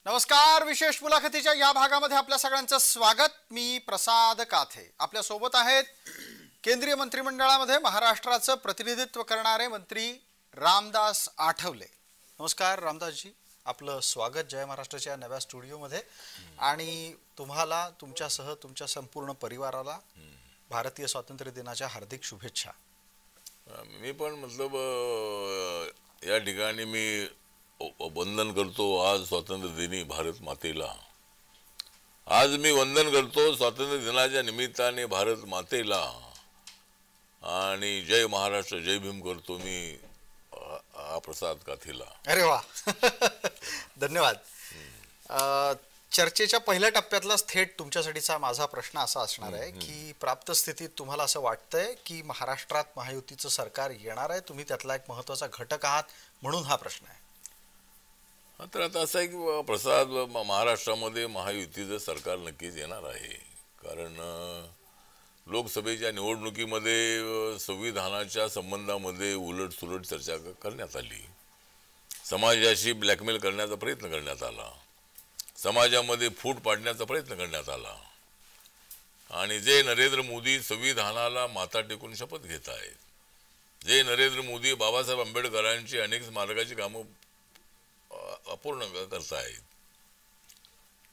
नमस्कार. विशेष मुलाखतीच्या या भागामध्ये आपल्या सगळ्यांचं स्वागत. मी प्रसाद काथे. आपल्या सोबत आहेत केंद्रीय मंत्रिमंडळामध्ये महाराष्ट्राचं प्रतिनिधित्व करणारे मंत्री रामदास आठवले. नमस्कार रामदासजी, आपलं स्वागत जय महाराष्ट्राच्या नव्या स्टुडिओमध्ये. आणि तुम्हाला तुमच्यासह तुमच्या संपूर्ण परिवाराला भारतीय स्वातंत्र्य दिनाच्या हार्दिक शुभेच्छा. मी पण मतलब या ठिकाणी मी वंदन करतो आज स्वातंत्र्य दिनी भारत मातेला. आज मी वंदन करतो स्वातंत्र्य दिनाच्या निमित्ताने भारत मातेला आणि जय महाराष्ट्र जय भीम करतो मी प्रसाद काथेला. अरे वा धन्यवाद. चर्चेच्या पहिल्या टप्प्यातलाच थेट तुमच्यासाठीचा माझा प्रश्न असा असणार आहे की प्राप्त स्थितीत तुम्हाला असं वाटतंय की महाराष्ट्रात महायुतीचं सरकार येणार आहे, तुम्ही त्यातला एक महत्त्वाचा घटक आहात म्हणून हा प्रश्न आहे. तर आता असं आहे की प्रसाद महाराष्ट्रामध्ये महायुतीचं सरकार नक्कीच येणार आहे. कारण लोकसभेच्या निवडणुकीमध्ये संविधानाच्या संबंधामध्ये उलटसुलट चर्चा करण्यात आली, समाजाशी ब्लॅकमेल करण्याचा प्रयत्न करण्यात आला, समाजामध्ये फूट पाडण्याचा प्रयत्न करण्यात आला. आणि जे नरेंद्र मोदी संविधानाला माथा टेकून शपथ घेत आहेत, जे नरेंद्र मोदी बाबासाहेब आंबेडकरांची अनेक स्मारकाची कामं अपूर्ण करतायत,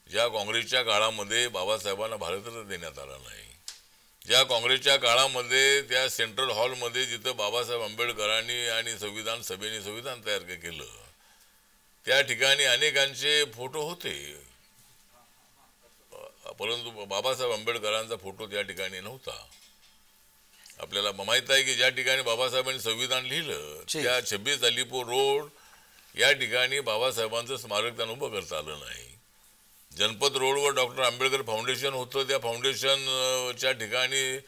ज्या काँग्रेसच्या काळामध्ये बाबासाहेबांना भारतरत्न देण्यात आला नाही, ज्या काँग्रेसच्या काळामध्ये त्या सेंट्रल हॉलमध्ये जिथं बाबासाहेब आंबेडकरांनी आणि संविधान सभेने संविधान तयार केलं त्या ठिकाणी अनेकांचे फोटो होते, परंतु बाबासाहेब आंबेडकरांचा फोटो त्या ठिकाणी नव्हता. आपल्याला माहित आहे की ज्या ठिकाणी बाबासाहेबांनी संविधान लिहिलं त्या 26 अलीपूर रोड या ठिकाणी बाबासाहेबांचं स्मारक त्यांना उभं करता आलं नाही. जनपद रोडवर डॉक्टर आंबेडकर फाउंडेशन होतं, त्या फाउंडेशनच्या ठिकाणी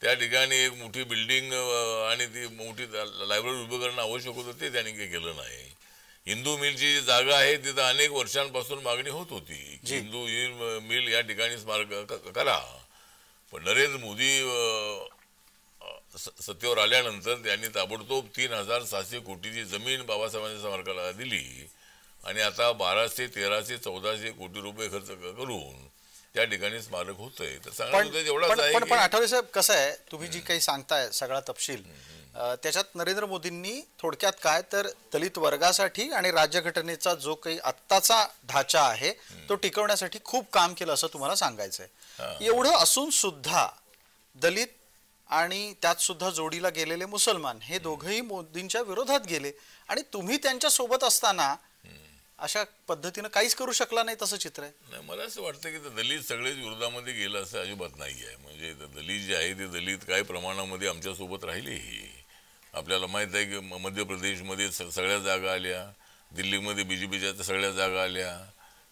त्या ठिकाणी एक मोठी बिल्डिंग आणि ती मोठी लायब्ररी उभं करणं आवश्यक होतं, ते त्यांनी काही केलं नाही. हिंदू मिलची जी जागा आहे तिथं अनेक वर्षांपासून मागणी होत होती की हिंदू मिल या ठिकाणी स्मारक करा. पण नरेंद्र मोदी सत्तेवर आल्यानंतर त्यांनी ताबडतोब 3,700 कोटीची जमीन बाबासाहेबांच्या स्मारकाला दिली आणि आता 1200, 1300, 1400 कोटी रुपये खर्च करून त्या ठिकाणी स्मारक होतंय. तर सांगण्यात एवढाच आहे. पण आठवले साहेब, कसं आहे तुम्ही जी काही सांगताय सगळा तपशील, त्याच्यात नरेंद्र मोदींनी थोडक्यात काय तर दलित वर्गासाठी आणि राज्यघटनेचा जो काही आत्ताचा ढाचा आहे तो टिकवण्यासाठी खूप काम केलं असं तुम्हाला सांगायचंय. एवढं असून सुद्धा दलित आणि त्यात सुद्धा जोडीला गेलेले मुसलमान हे दोघंही मोदींच्या विरोधात गेले आणि तुम्ही त्यांच्या सोबत असताना अशा पद्धतीनं काहीच करू शकला नाही, तसं चित्र आहे. नाही, मला असं वाटतं की दलित सगळेच विरोधामध्ये गेलं असं अजिबात नाही आहे. म्हणजे दलित जे आहे ते दलित काही प्रमाणामध्ये आमच्यासोबत राहिलेही. आपल्याला माहीत आहे की मध्य प्रदेशमध्ये सगळ्या जागा आल्या, दिल्लीमध्ये BJPच्या सगळ्या जागा आल्या,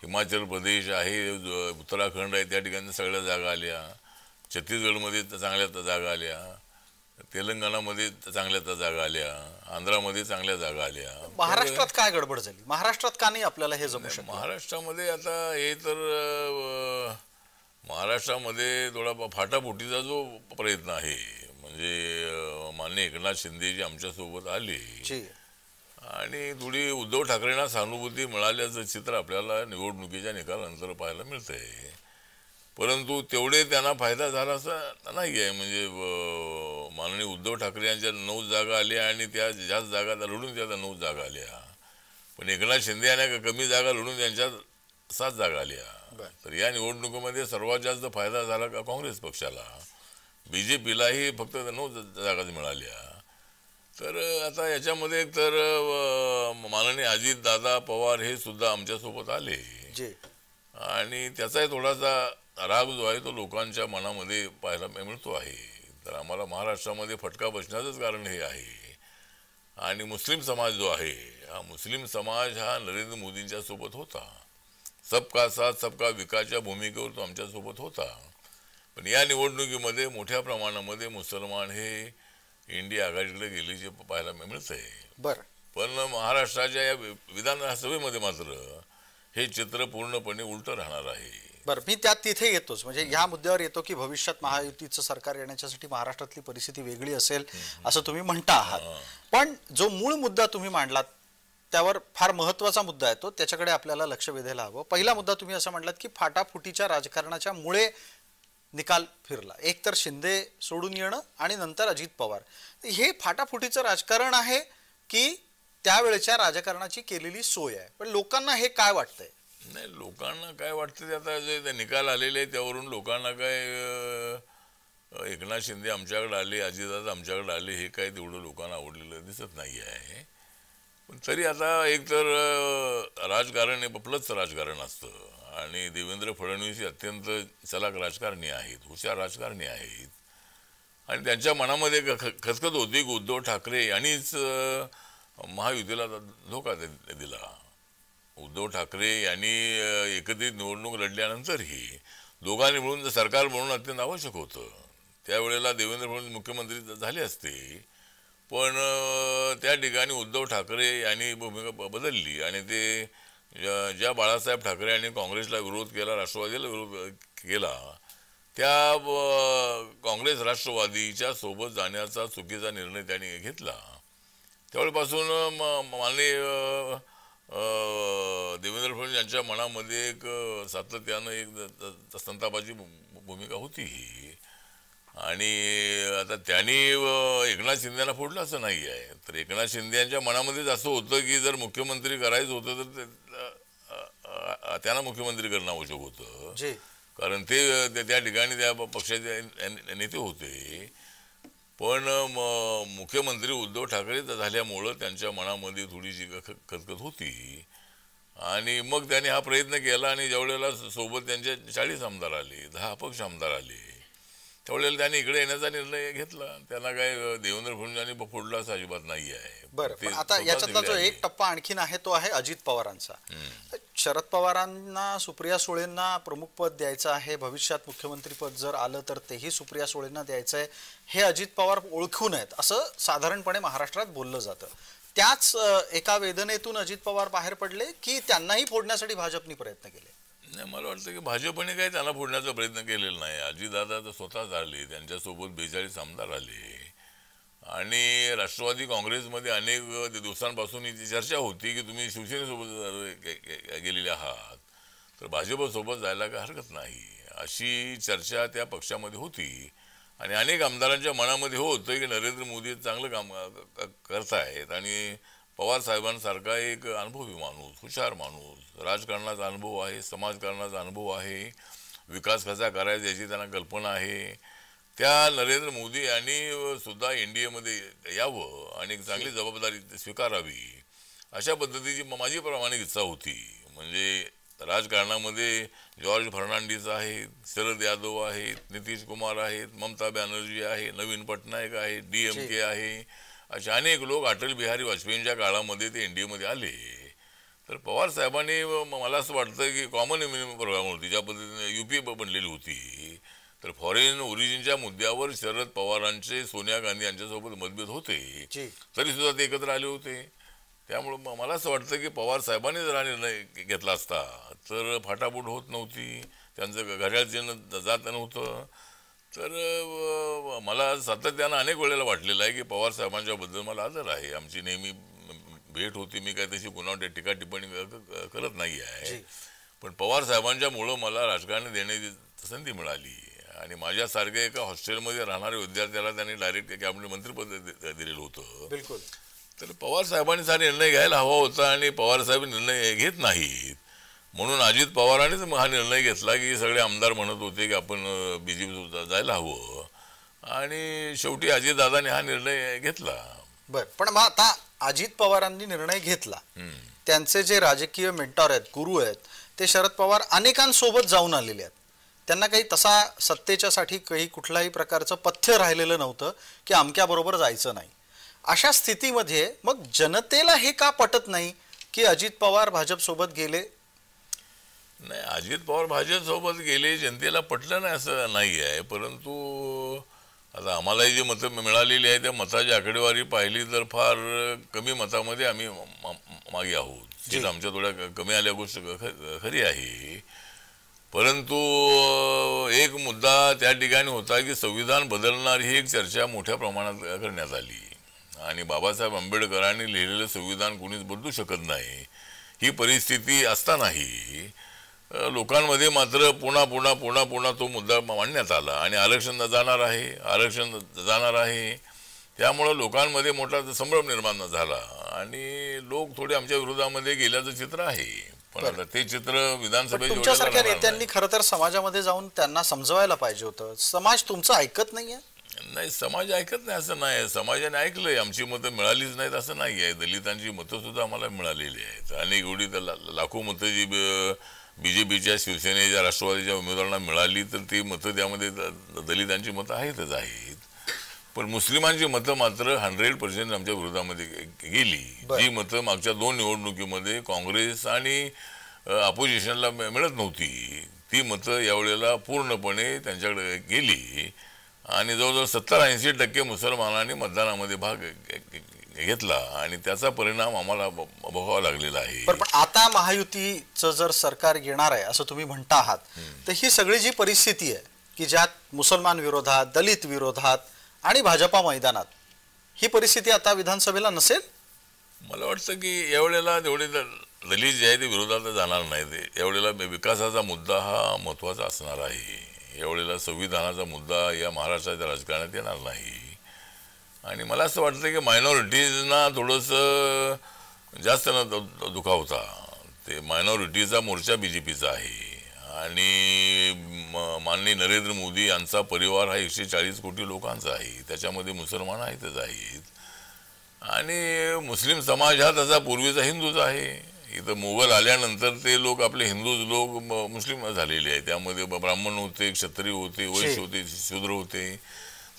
हिमाचल प्रदेश आहे, उत्तराखंड आहे त्या ठिकाणी सगळ्या जागा आल्या, छत्तीसगडमध्ये चांगल्या जागा आल्या, तेलंगणामध्ये चांगल्या जागा आल्या, आंध्रामध्ये चांगल्या जागा आल्या. महाराष्ट्रात काय गडबड झाली? महाराष्ट्रात का नाही आपल्याला हे जमू शकतं? महाराष्ट्रामध्ये आता हे तर महाराष्ट्रामध्ये थोडा फाटाफुटीचा जो प्रयत्न आहे, म्हणजे माननीय एकनाथ शिंदे जी आमच्यासोबत आले आणि थोडी उद्धव ठाकरेंना सहानुभूती मिळाल्याचं चित्र आपल्याला निवडणुकीच्या निकालानंतर पाहायला मिळतंय. परंतु तेवढे त्यांना फायदा झाला असं नाही आहे. म्हणजे माननीय उद्धव ठाकरे यांच्या 9 जागा आल्या आणि त्या जास्त जागा लढून त्या 9 जागा आल्या, पण एकनाथ शिंदे यांना कमी जागा लढून त्यांच्या 7 जागा आल्या. तर या निवडणुकीमध्ये सर्वात जास्त फायदा झाला का काँग्रेस पक्षाला, BJPलाही फक्त 9 जागा मिळाल्या. तर आता याच्यामध्ये तर माननीय अजित दादा पवार हे सुद्धा आमच्यासोबत आले आणि त्याचाही थोडासा राग जो आहे तो लोकांच्या मनामध्ये पाहायला मिळतो आहे. तर आम्हाला महाराष्ट्रामध्ये फटका बसण्याचंच कारण हे आहे. आणि मुस्लिम समाज जो आहे, हा मुस्लिम समाज हा नरेंद्र मोदींच्या सोबत होता, सबका साथ सबका विकासच्या भूमिकेवर तो आमच्यासोबत होता. पण या निवडणुकीमध्ये मोठ्या प्रमाणामध्ये मुसलमान हे इंडिया आघाडीकडे गेल्याचे पाहायला मिळतंय. बरं, पण महाराष्ट्राच्या या विधानसभेमध्ये मात्र हे चित्र पूर्णपणे उलटं राहणार आहे. बरं, मी त्यात तिथे येतोच. म्हणजे ह्या मुद्द्यावर येतो की भविष्यात महायुतीचं सरकार येण्यासाठी महाराष्ट्रातली परिस्थिती वेगळी असेल असं तुम्ही म्हणता आहात. पण जो मूळ मुद्दा तुम्ही मांडलात त्यावर फार महत्वाचा मुद्दा आहे, तो त्याच्याकडे आपल्याला लक्ष वेधायला हवं. पहिला मुद्दा तुम्ही असं म्हटलात की फाटाफुटीच्या राजकारणाच्या मुळे निकाल फिरला. एक तर शिंदे सोडून येणं आणि नंतर अजित पवार. हे फाटाफुटीचं राजकारण आहे की त्यावेळेच्या राजकारणाची केलेली सोय आहे? पण लोकांना हे काय वाटतंय? नाही, लोकांना काय वाटतं ते आता जे निकाल आलेले आहे त्यावरून लोकांना काय एकनाथ शिंदे आमच्याकडे आले, अजितदादा आमच्याकडे आले, हे काय तेवढं लोकांना आवडलेलं दिसत नाही आहे. पण तरी आता एक तर राजकारण हे आपलंच राजकारण असतं आणि देवेंद्र फडणवीस हे अत्यंत चलाक राजकारणी आहेत, हुशार राजकारणी आहेत आणि त्यांच्या मनामध्ये खचखच होती की उद्धव ठाकरे यांनीच महायुतीला धोका दिला. उद्धव ठाकरे यांनी एकत्रित निवडणूक लढल्यानंतरही दोघांनी मिळून सरकार बनवणं अत्यंत आवश्यक होतं. त्यावेळेला देवेंद्र फडणवीस मुख्यमंत्री झाले असते, पण त्या ठिकाणी उद्धव ठाकरे यांनी भूमिका बदलली आणि ते ज्या बाळासाहेब ठाकरे यांनी काँग्रेसला विरोध केला, राष्ट्रवादीला विरोध केला, त्या काँग्रेस राष्ट्रवादीच्या सोबत जाण्याचा चुकीचा निर्णय त्यांनी घेतला. त्यावेळेपासून माननीय देवेंद्र फडणवीस यांच्या मनामध्ये एक सातत्यानं एक संतापाची भूमिका होती आणि आता त्यांनी एकनाथ शिंदेना फोडलं असं नाही आहे. तर एकनाथ शिंदे यांच्या मनामध्येच असं होतं की जर मुख्यमंत्री करायचं होतं तर त्यांना मुख्यमंत्री करणं आवश्यक होतं, कारण ते त्या ठिकाणी त्या पक्षाचे नेते होते. पण मुख्यमंत्री उद्धव ठाकरे झाल्यामुळं त्यांच्या मनामध्ये थोडीशी खतखत होती आणि मग त्यांनी हा प्रयत्न केला आणि ज्यावेळेला सोबत त्यांच्या 40 आमदार आले, 10 अपक्ष आमदार आले, त्यावेळेला त्यांनी इकडे येण्याचा निर्णय घेतला. त्यांना काय देवेंद्र फडणवीसांनी फोडला असं अजिबात नाही आहे. बरं, पण आता याच्यातला जो एक टप्पा आणखीन आहे तो आहे अजित पवारांचा. शरद पवारांना सुप्रिया सुळेंना प्रमुख पद द्यायचं आहे, भविष्यात मुख्यमंत्री पद जर आलं तर तेही सुप्रिया सुळेंना द्यायचं आहे, हे अजित पवार ओळखून आहेत असं साधारणपणे महाराष्ट्रात बोललं जातं. त्याच एका वेदनेतून अजित पवार बाहेर पडले की त्यांनाही फोडण्यासाठी भाजपने प्रयत्न केले? नाही, मला वाटतं की भाजपने काही त्यांना फोडण्याचा प्रयत्न केलेला नाही. अजितदादा तर स्वतःच आले, त्यांच्यासोबत 42 आमदार आले आणि राष्ट्रवादी काँग्रेसमध्ये अनेक दिवसांपासून ही चर्चा होती की तुम्ही शिवसेनेसोबत गेलेले आहात तर भाजपसोबत जायला काही हरकत नाही, अशी चर्चा त्या पक्षामध्ये होती आणि अनेक आमदारांच्या मनामध्ये होतं की नरेंद्र मोदी चांगलं काम करतायत आणि पवार साहेबांसारखा एक अनुभवी माणूस, हुशार माणूस, राजकारणाचा अनुभव आहे, समाजकारणाचा अनुभव आहे, विकास कसा करायचा याची त्यांना कल्पना आहे, त्या नरेंद्र मोदी यांनी सुद्धा NDAमध्ये यावं आणि चांगली जबाबदारी स्वीकारावी अशा पद्धतीची माझी प्रामाणिक इच्छा होती. म्हणजे राजकारणामध्ये जॉर्ज फर्नांडिस आहेत, शरद यादव आहेत, नितीश कुमार आहेत, ममता बॅनर्जी आहे, नवीन पटनायक आहे, DMK आहे, असे अनेक लोक अटल बिहारी वाजपेयींच्या काळामध्ये ते NDAमध्ये आले. तर पवार साहेबांनी मला असं वाटतं की कॉमन इम्युनिटी प्रोग्राम होती, ज्या पद्धतीने UP बनलेली होती, तर फॉरेन ओरिजिनच्या मुद्द्यावर शरद पवारांचे सोनिया गांधी यांच्यासोबत मतभेद होते, तरी सुद्धा ते एकत्र आले होते. त्यामुळं मला असं वाटतं की पवार साहेबांनी जर हा निर्णय घेतला असता तर फाटाफूट होत नव्हती, त्यांचं घड्याळ जात नव्हतं. तर मला सातत्यानं अनेक वेळेला वाटलेलं आहे की पवार साहेबांच्याबद्दल मला आदर आहे, आमची नेहमी भेट होती, मी काय तशी कुणावर टीका टिप्पणी करत नाही आहे, पण पवार साहेबांच्यामुळं मला राजकारण देण्याची संधी मिळाली आणि माझ्यासारख्या एका हॉस्टेलमध्ये राहणाऱ्या विद्यार्थ्याला त्यांनी डायरेक्ट कॅबिनेट मंत्रिपद दिलेलं होतं. बिलकुल. तर पवार साहेबांनी हा निर्णय घ्यायला हवा होता आणि पवार साहेब निर्णय घेत नाहीत, म्हणून अजित पवारांनीच हा निर्णय घेतला की सगळे आमदार म्हणत होते की आपण BJP जायला हवं आणि शेवटी अजितदादांनी हा निर्णय घेतला. बर, पण मग आता अजित पवारांनी निर्णय घेतला, त्यांचे जे राजकीय मेंटॉर आहेत, गुरु आहेत, ते शरद पवार अनेकांसोबत जाऊन आलेले आहेत, त्यांना काही तसा सत्तेच्यासाठी काही कुठल्याही प्रकारचं पथ्य राहिलेलं नव्हतं की अमक्याबरोबर जायचं नाही. अशा स्थितीमध्ये मग जनतेला हे का पटत नाही की अजित पवार भाजपसोबत गेले? नाही, अजित पवार भाजपसोबत गेले जनतेला पटलं नाही असं नाही आहे, परंतु आता आम्हालाही जी मतं मिळालेली आहे त्या मताची आकडेवारी पाहिली तर फार कमी मतामध्ये आम्ही मागे आहोत. जी आमच्या थोड्या कमी आल्या गोष्ट खरी आहे, परंतु एक मुद्दा त्या ठिकाणी होता की संविधान बदलणार ही एक चर्चा मोठ्या प्रमाणात करण्यात आली आणि बाबासाहेब आंबेडकरांनी लिहिलेलं संविधान कोणीच बदलू शकत नाही. ही परिस्थिती असतानाही लोकांमध्ये मात्र पुन्हा पुन्हा पुन्हा पुन्हा तो मुद्दा मांडण्यात आला आणि आरक्षण जाणार आहे. त्यामुळं लोकांमध्ये मोठा संभ्रम निर्माण झाला आणि लोक थोडे आमच्या विरोधामध्ये गेल्याचं चित्र आहे. पण आता ते चित्र विधानसभेत तुमच्यासारख्या नेत्यांनी खरं तर समाजामध्ये जाऊन त्यांना समजवायला पाहिजे होतं. समाज तुमचं ऐकत नाहीये. नाही, समाज ऐकत नाही असं नाही. समाजाने ऐकलंय, आमची मतं मिळालीच नाहीत असं नाही आहे. दलितांची मतं सुद्धा आम्हाला मिळालेली आहेत आणि एवढी लाखो मतं जी बीजेपीच्या, शिवसेनेच्या, राष्ट्रवादीच्या उमेदवारांना मिळाली तर ती मतं त्यामध्ये दलितांची मतं आहेत. पण मुस्लिमांची मतं मात्र 100% आमच्या विरोधामध्ये गेली. जी मतं मागच्या 2 निवडणुकीमध्ये काँग्रेस आणि अपोजिशनला मिळत नव्हती, ती मतं यावेळेला पूर्णपणे त्यांच्याकडे गेली आणि जवळजवळ 70-80% मुसलमानांनी मतदानामध्ये भाग घेतला आणि त्याचा परिणाम आम्हाला भोगावा लागलेला आहे. पण आता महायुतीचं जर सरकार येणार आहे असं तुम्ही म्हणता आहात, तर ही सगळी जी परिस्थिती आहे की ज्यात मुसलमान विरोधात, दलित विरोधात आणि भाजपा मैदानात, ही परिस्थिती आता विधानसभेला नसेल. मला वाटतं की यावेळेला तेवढे दलित जे आहे ते विरोधात जाणार नाहीत. यावेळेला विकासाचा मुद्दा हा महत्त्वाचा असणार आहे. यावेळेला संविधानाचा मुद्दा या महाराष्ट्राच्या राजकारणात येणार नाही आणि मला असं वाटतं की मायनॉरिटीजना थोडंसं जास्त न दुखावता. ते मायनॉरिटीचा मोर्चा बीजेपीचा आहे आणि माननीय नरेंद्र मोदी यांचा परिवार हा 140 कोटी लोकांचा आहे. त्याच्यामध्ये मुसलमान आहेत आणि मुस्लिम समाज हा तसा पूर्वीचा हिंदूच आहे. इथं मोगल आल्यानंतर ते लोक आपले हिंदूच लोक मुस्लिम झालेले आहेत. त्यामध्ये ब्राह्मण होते, क्षत्रिय होते, वैश्य होते, शूद्र होते.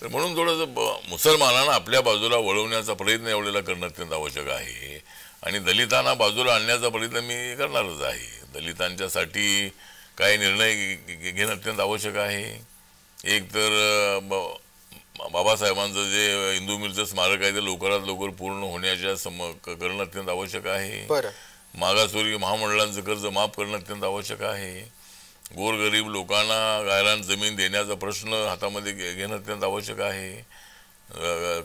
तर म्हणून थोडंसं मुसलमानांना आपल्या बाजूला वळवण्याचा प्रयत्न यावेळेला करणं अत्यंत आवश्यक आहे आणि दलितांना बाजूला आणण्याचा प्रयत्न मी करणारच आहे. दलितांच्यासाठी काही निर्णय घेणं अत्यंत आवश्यक आहे. एक तर बाबासाहेबांचं जे हिंदू मिलचं स्मारक आहे ते लवकरात लवकर पूर्ण होण्याच्या करणं अत्यंत आवश्यक आहे. मागासवर्गीय महामंडळांचं कर्ज माफ करणं अत्यंत आवश्यक आहे. गोरगरीब लोकांना गायरान जमीन देण्याचा प्रश्न हातामध्ये घेणं अत्यंत आवश्यक आहे.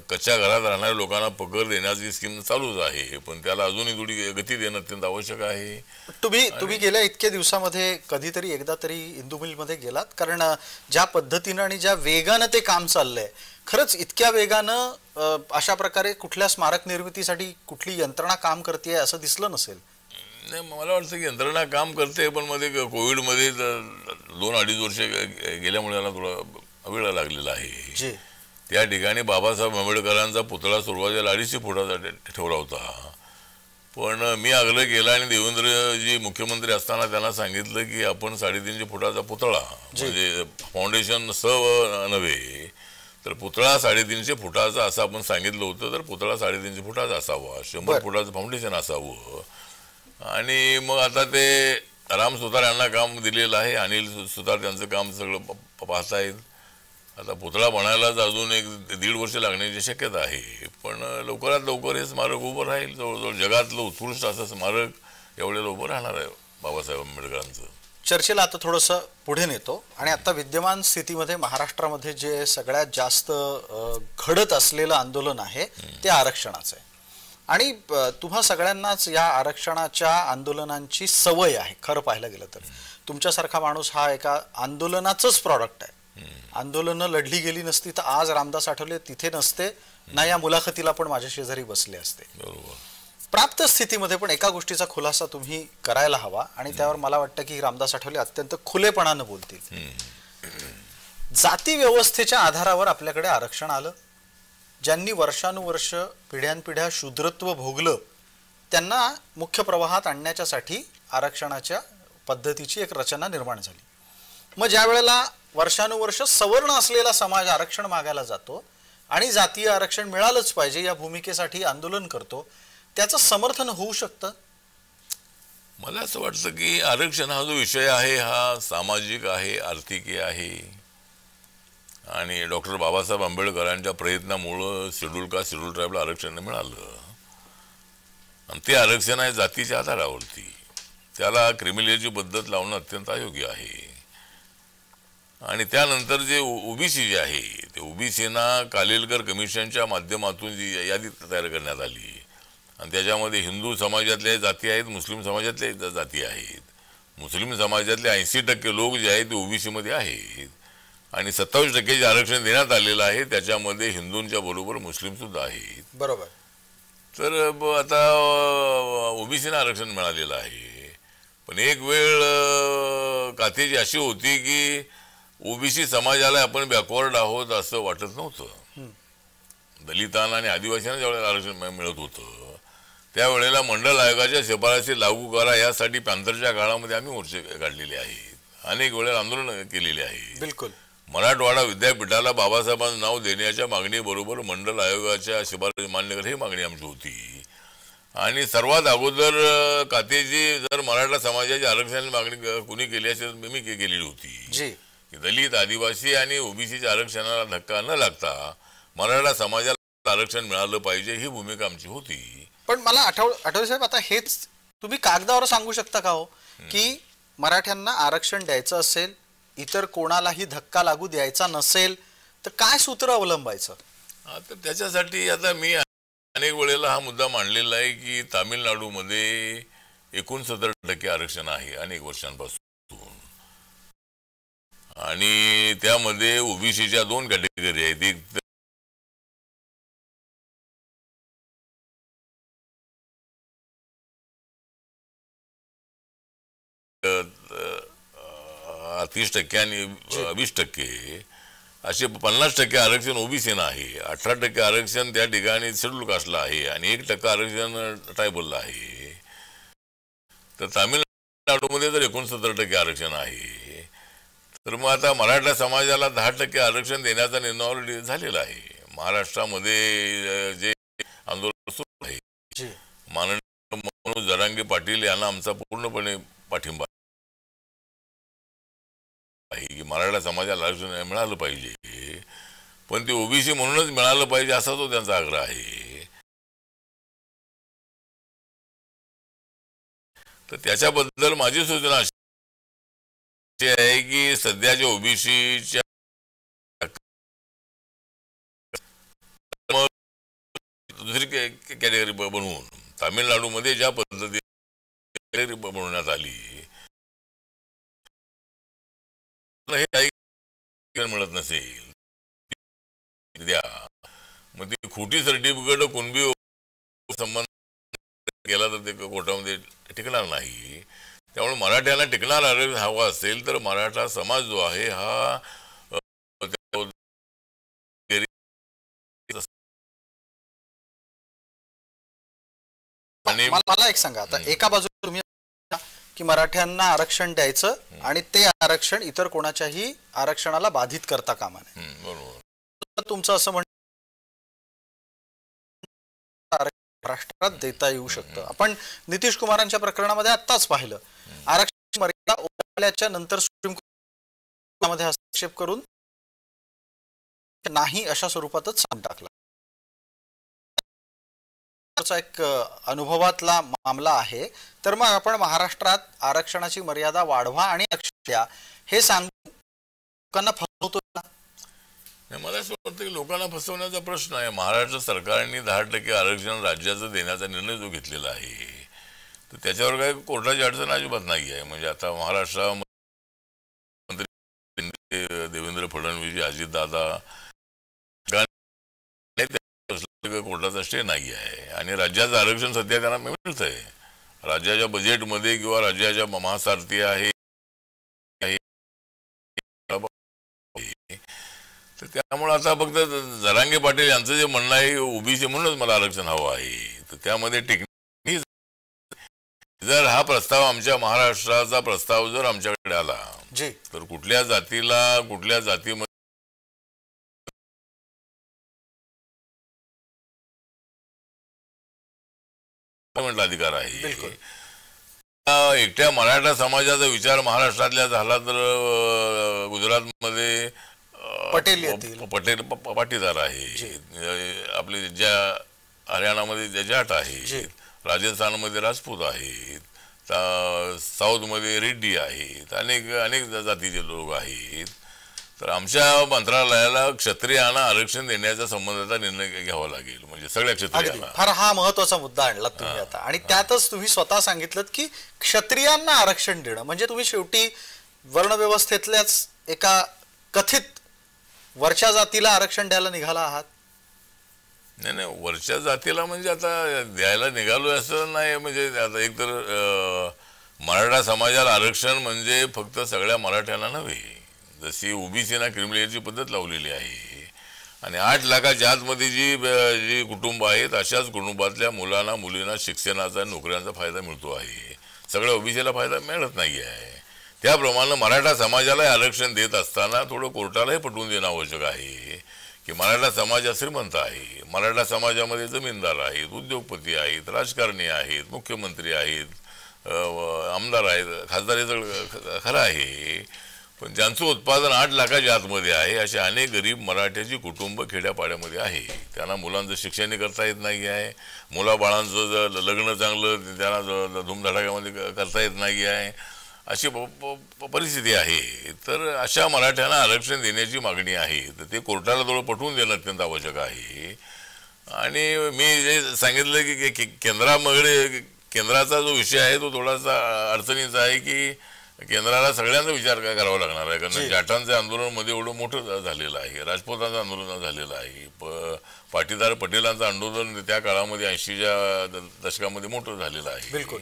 कच्च्या घरात राहणाऱ्या लोकांना पगार देण्याची स्कीम चालूच आहे, पण त्याला अजूनही थोडी गती देणं अत्यंत आवश्यक आहे. तुम्ही गेल्या इतक्या दिवसामध्ये कधीतरी एकदा तरी इंदू मिलमध्ये गेलात? कारण ज्या पद्धतीनं आणि ज्या वेगानं ते काम चाललंय, खरंच इतक्या वेगानं अशा प्रकारे कुठल्या स्मारक निर्मितीसाठी कुठली यंत्रणा काम करते असं दिसलं नसेल. नाही, मला वाटतं की यंत्रणा काम करते, पण मध्ये कोविडमध्ये 2-2.5 वर्ष गेल्यामुळे याला थोडा वेळ लागलेला आहे. त्या ठिकाणी बाबासाहेब आंबेडकरांचा पुतळा सुरुवातीला 250 फुटाचा ठेवला होता, पण मी आग्रह केला आणि देवेंद्रजी मुख्यमंत्री असताना त्यांना सांगितलं की आपण 350 फुटाचा पुतळा, म्हणजे फाउंडेशन नव्हे तर पुतळा 350 फुटाचा असं आपण सांगितलं होतं. तर पुतळा 350 फुटाचा असावा, 100 फुटाचं फाउंडेशन असावं. आणि मग आता ते राम सुतार यांना काम दिलेलं आहे, अनिल सुतार त्यांचं काम सगळं पाहतायत. आता पुतळा बनायलाच अजून 1-1.5 वर्ष लागण्याची शक्यता आहे, पण लवकरात लवकर हे स्मारक उभं राहील. जवळजवळ जगातलं उत्कृष्ट असं स्मारक एवढ्याला उभं राहणार आहे बाबासाहेब आंबेडकरांचं. चर्चेला आता थोडंसं पुढे नेतो आणि आता विद्यमान स्थितीमध्ये महाराष्ट्रामध्ये जे सगळ्यात जास्त घडत असलेलं आंदोलन आहे ते आरक्षणाचं आहे आणि तुम्हा सगळ्यांनाच या आरक्षणाच्या आंदोलनांची सवय आहे. खरं पाहायला गेलं तर तुमच्यासारखा माणूस हा एका आंदोलनाचंच प्रॉडक्ट आहे. आंदोलनं लढली गेली नसती तर आज रामदास आठवले तिथे नसते ना, या मुलाखतीला पण माझ्या शेजारी बसले असते. प्राप्त स्थितीमध्ये पण एका गोष्टीचा खुलासा तुम्ही करायला हवा आणि त्यावर मला वाटतं की रामदास आठवले अत्यंत खुलेपणानं बोलतील. जाती व्यवस्थेच्या आधारावर आपल्याकडे आरक्षण आलं. ज्यांनी वर्षानुवर्ष पिढ्यानपिढ्या शूद्रत्व भोगलं त्यांना मुख्य प्रवाहात आणण्याच्यासाठी आरक्षणाच्या पद्धतीची एक रचना निर्माण झाली. मग ज्या वेळेला वर्षानुवर्ष सवर्ण असलेला समाज आरक्षण मागायला जातो आणि जातीय आरक्षण मिळालंच पाहिजे या भूमिकेसाठी आंदोलन करतो, त्याचं समर्थन होऊ शकतं? मला असं वाटतं की आरक्षण हा जो विषय आहे हा सामाजिक आहे, आर्थिक आहे आणि डॉक्टर बाबासाहेब आंबेडकरांच्या प्रयत्नामुळं शेड्यूल कास्ट शेड्यूल ट्राईबला आरक्षण मिळालं आणि ते आरक्षण आहे जातीच्या आधारावरती. त्याला क्रिमिलेजची पद्धत लावणं अत्यंत अयोग्य आहे आणि त्यानंतर जे ओबीसी जे आहे ते ओबीसीना कालेलकर कमिशनच्या माध्यमातून जी यादी तयार करण्यात आली आणि त्याच्यामध्ये हिंदू समाजातल्या जाती आहेत, मुस्लिम समाजातल्या जाती आहेत. मुस्लिम समाजातले 80% लोक जे आहेत ते ओबीसी मध्ये आहेत आणि 27% जे आरक्षण देण्यात आलेलं आहे त्याच्यामध्ये हिंदूंच्या बरोबर मुस्लिम सुद्धा आहेत. बरोबर. तर आता ओबीसीना आरक्षण मिळालेलं आहे. पण एक वेळ काथेची अशी होती की ओबीसी समाजाला आपण बॅकवर्ड आहोत असं वाटत नव्हतं. दलितांना आणि आदिवासींना ज्यावेळेला आरक्षण मिळत होतं त्यावेळेला मंडल आयोगाच्या शिफारसी लागू करा यासाठी पॅंथरच्या काळामध्ये आम्ही मोर्चे काढलेले आहेत, अनेक वेळेला आंदोलन केलेले आहे. बिलकुल. मराठवाडा विद्यापीठाला बाबासाहेबांचं नाव देण्याच्या मागणीबरोबर मंडल आयोगाच्या शिफारसी मान्य कर ही मागणी आमची होती. आणि सर्वात अगोदर कातेजी जर मराठा समाजाची आरक्षणाची मागणी कुणी केली असेल मी केलेली होती. दलित, आदिवासी आणि ओबीसीच्या आरक्षणाला धक्का न लागता मराठा समाजाला आरक्षण मिळालं पाहिजे ही भूमिका आमची होती. पण मला आठवले साहेब, आता हेच तुम्ही कागदावर सांगू शकता का हो की मराठ्यांना आरक्षण द्यायचं असेल, इतर कोणालाही धक्का लागू द्यायचा नसेल तर काय सूत्र अवलंबायचं? तर त्याच्यासाठी आता मी अनेक वेळेला हा मुद्दा मांडलेला आहे की तामिळनाडूमध्ये 69% आरक्षण आहे अनेक वर्षांपासून आणि त्यामध्ये ओबीसीच्या 2 कॅटेगरी आहेत. एक तर 30% आणि 20% असे 50% आरक्षण ओबीसीना आहे. 18% आरक्षण त्या ठिकाणी शेड्यूल कास्टला आहे आणि 1% आरक्षण ट्रायबलला आहे. तर तामिळनाडूमध्ये जर 69% आरक्षण आहे तर मग आता मराठा समाजाला 10% आरक्षण देण्याचा निर्णय ऑलरेडी झालेला आहे. महाराष्ट्रामध्ये जे आंदोलन सुरू आहे माननीय मनोज जरांगे पाटील यांना आमचा पूर्णपणे पाठिंबा आहे की मराठा समाजाला आरक्षण मिळालं पाहिजे, पण ते ओबीसी म्हणूनच मिळालं पाहिजे असा तो त्यांचा आग्रह आहे. तर त्याच्याबद्दल माझी सूचना अशी आहे की सध्याच्या ओबीसीच्या दुसरी कॅटेगरी बनवून तामिळनाडूमध्ये ज्या पद्धतीने बनवण्यात आली हे काही मिळत नसेल द्या, मग ती खोटी सर्टिफिकेट कुणबी संबंध केला तर ते कोर्टामध्ये टिकणार नाही. त्यामुळे मराठ्यांना टिकणार आरक्षण हवा असेल तर मराठा समाज जो आहे हा मला एक सांगा, आता एका बाजूला तुम्ही की मराठ्यांना आरक्षण द्यायचं आणि ते आरक्षण इतर कोणाच्याही आरक्षणाला बाधित करता कामा नये. बरोबर. तुमचं असं म्हणणं राष्ट्रात देता येऊ शकतं. आपण नितीश कुमारांच्या प्रकरणामध्ये आत्ताच पाहिलं, आरक्षण मर्यादा ओलांडल्याच्या नंतर सुप्रीम कोर्टामध्ये हस्तक्षेप करून नाही अशा स्वरूपातच सांगून टाकला. एक अनुभवातला मामला आहे. तर मग आपण महाराष्ट्रात आरक्षणाची मर्यादा वाढवा आणि द्या हे सांगून लोकांना फसवतो. मला असं वाटतं की लोकांना फसवण्याचा प्रश्न आहे. महाराष्ट्र सरकारने 10% आरक्षण राज्याचं देण्याचा निर्णय जो घेतलेला आहे तर त्याच्यावर काही कोर्टाची अडचण अजिबात नाही आहे. म्हणजे आता महाराष्ट्रामध्ये देवेंद्र फडणवीस, अजितदादा कोर्टाचा स्टे नाही आहे आणि राज्याचं आरक्षण सध्या त्यांना मिळत आहे. राज्याच्या बजेटमध्ये किंवा राज्याच्या महासारथी आहे तर त्यामुळे आता फक्त जरांगे पाटील यांचं जे म्हणणं आहे ओबीसी म्हणूनच मला आरक्षण हवं आहे, तर त्यामध्ये टेक्निक जर हा प्रस्ताव आमच्या महाराष्ट्राचा प्रस्ताव जर आमच्याकडे आला तर कुठल्या जातीला कुठल्या जातीमध्ये अधिकार आहे. एकट्या मराठा समाजाचा विचार महाराष्ट्रातल्या झाला तर गुजरातमध्ये पटेल पाटीदार आहे, आपले ज्या हरियाणामध्ये जाट आहेत, राजस्थानमध्ये राजपूत आहेत, साऊथ मध्ये रेड्डी आहेत, अनेक जातीचे लोक आहेत. तर आमच्या मंत्रालयाला क्षत्रियांना आरक्षण देण्याच्या संबंधाचा निर्णय घ्यावा लागेल, म्हणजे सगळ्या क्षत्रियांना. फार हा महत्वाचा मुद्दा आणला तुम्ही आता, आणि त्यातच तुम्ही स्वतः सांगितलं की क्षत्रियांना आरक्षण देणं म्हणजे तुम्ही शेवटी वर्णव्यवस्थेतल्याच एका कथित वरच्या जातीला आरक्षण द्यायला निघाला आहात. नाही नाही, वरच्या जातीला म्हणजे आता द्यायला निघालोय असं नाही. म्हणजे आता एक तर मराठा समाजाला आरक्षण म्हणजे फक्त सगळ्या मराठ्यांना नव्हे, जशी ओबीसीना क्रिमिलेअरची पद्धत लावलेली आहे आणि 8 लाखाच्या आतमध्ये जी कुटुंब आहेत अशाच कुटुंबातल्या मुलांना मुलींना शिक्षणाचा नोकऱ्यांचा फायदा मिळतो आहे. सगळ्या ओबीसीला फायदा मिळत नाही आहे. त्याप्रमाणे मराठा समाजाला आरक्षण देत असताना थोडं कोर्टालाही पटवून देणं आवश्यक आहे की मराठा समाज श्रीमंत आहे, मराठा समाजामध्ये जमीनदार आहेत, उद्योगपती आहेत, राजकारणी आहेत, मुख्यमंत्री आहेत, आमदार आहेत, खासदार हे सगळं खरं आहे. पण ज्यांचं उत्पादन 8 लाखाच्या आतमध्ये आहे असे अनेक गरीब मराठ्याची कुटुंब खेड्यापाड्यामध्ये आहे. त्यांना मुलांचं शिक्षण करता येत नाही आहे, मुलाबाळांचं लग्न चांगलं त्यांना धूमधडाक्यामध्ये करता येत नाही आहे, अशी परिस्थिती आहे. तर अशा मराठ्यांना आरक्षण देण्याची मागणी आहे. तर ते कोर्टाला थोडं पटवून देणं अत्यंत आवश्यक आहे. आणि मी जे सांगितलं की केंद्राचा जो विषय आहे तो थोडासा अडचणीचा आहे की केंद्राला सगळ्यांचा विचार करावा लागणार आहे. कारण जाटांचं आंदोलन मध्ये एवढं मोठं झालेलं आहे, राजपुतांचं आंदोलन झालेलं आहे, पाटीदार पटेलांचं आंदोलन त्या काळामध्ये 80च्या दशकामध्ये मोठं झालेलं आहे. बिलकुल.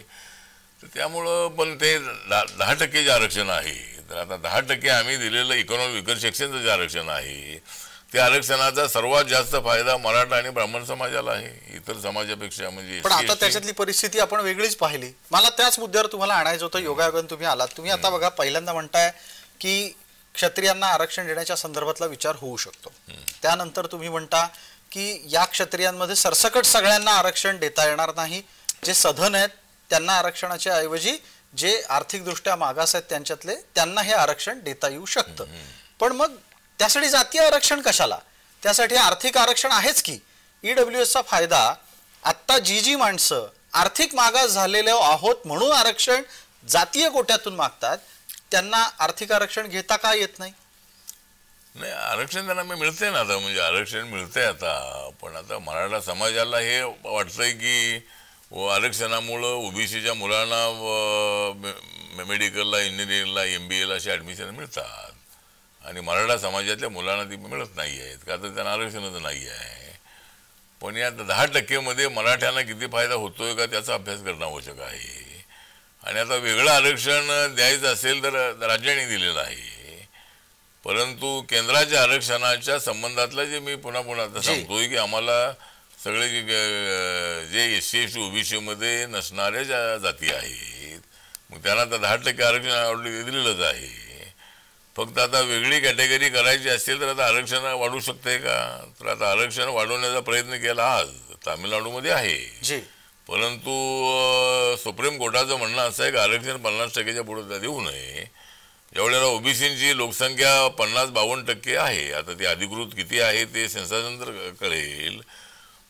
तर त्यामुळं पण ते 10% जे आरक्षण आहे, तर आता 10% आम्ही दिलेलं इकॉनॉमिक विकर सेक्शनचं जे आरक्षण आहे त्या आरक्षणाचा सर्वात जास्त फायदा मराठा आणि ब्राह्मण समाजाला आहे, इतर समाजापेक्षा. म्हणजे पण आता त्याच्यातली परिस्थिती आपण वेगळीच पाहिली. मला त्याच मुद्द्यावर तुम्हाला आणायचं होतं. योगायोगाने तुम्ही आलात. तुम्ही आता बघा पहिल्यांदा म्हणताय की क्षत्रियांना आरक्षण देण्याच्या संदर्भातला विचार होऊ शकतो. त्यानंतर तुम्ही म्हणता की या क्षत्रियांमध्ये सरसकट सगळ्यांना आरक्षण देता येणार नाही, जे सधन आहेत त्यांना आरक्षणाच्या ऐवजी जे आर्थिकदृष्ट्या मागास आहेत त्यांच्यातले त्यांना हे आरक्षण देता येऊ शकतं. पण मग त्यासाठी जातीय आरक्षण कशाला? त्यासाठी आर्थिक आरक्षण आहेच की. ईडब्ल्यूएसचा फायदा आत्ता जी माणसं आर्थिक मागास झालेले आहोत म्हणून आरक्षण जातीय कोट्यातून मागतात त्यांना आर्थिक आरक्षण घेता का येत नाही? नाही, आरक्षण त्यांना मिळते ना आता, म्हणजे आरक्षण मिळतंय आता. पण आता मराठा समाजाला हे वाटतंय की आरक्षणामुळं ओबीसीच्या मुलांना मेडिकलला, इंजिनिअरिंगला, MBA ला अशी ॲडमिशन मिळतात आणि मराठा समाजातल्या मुलांना ती मिळत नाही आहेत का, तर त्यांना आरक्षणच नाही आहे. पण या 10% मध्ये मराठ्यांना किती फायदा होतोय का त्याचा अभ्यास करणं आवश्यक आहे. आणि आता वेगळं आरक्षण द्यायचं असेल तर राज्याने दिलेलं आहे, परंतु केंद्राच्या आरक्षणाच्या संबंधातलं जे मी पुन्हा आता सांगतोय की आम्हाला सगळे जे SC/ST OBC मध्ये नसणाऱ्या ज्या जाती आहेत मग त्यांना तर 10% आरक्षण ऑलरेडी दिलेलंच आहे. फक्त आता वेगळी कॅटेगरी करायची असेल तर आता आरक्षण वाढू शकते का? तर आता आरक्षण वाढवण्याचा प्रयत्न केला आज तामिळनाडूमध्ये आहे, परंतु सुप्रीम कोर्टाचं म्हणणं असं आहे की आरक्षण 50%च्या पुढे देऊ नये. ज्यावेळेला ओबीसीची लोकसंख्या 50-52% आहे, आता ती अधिकृत किती आहे ते सेन्ससनंतर कळेल.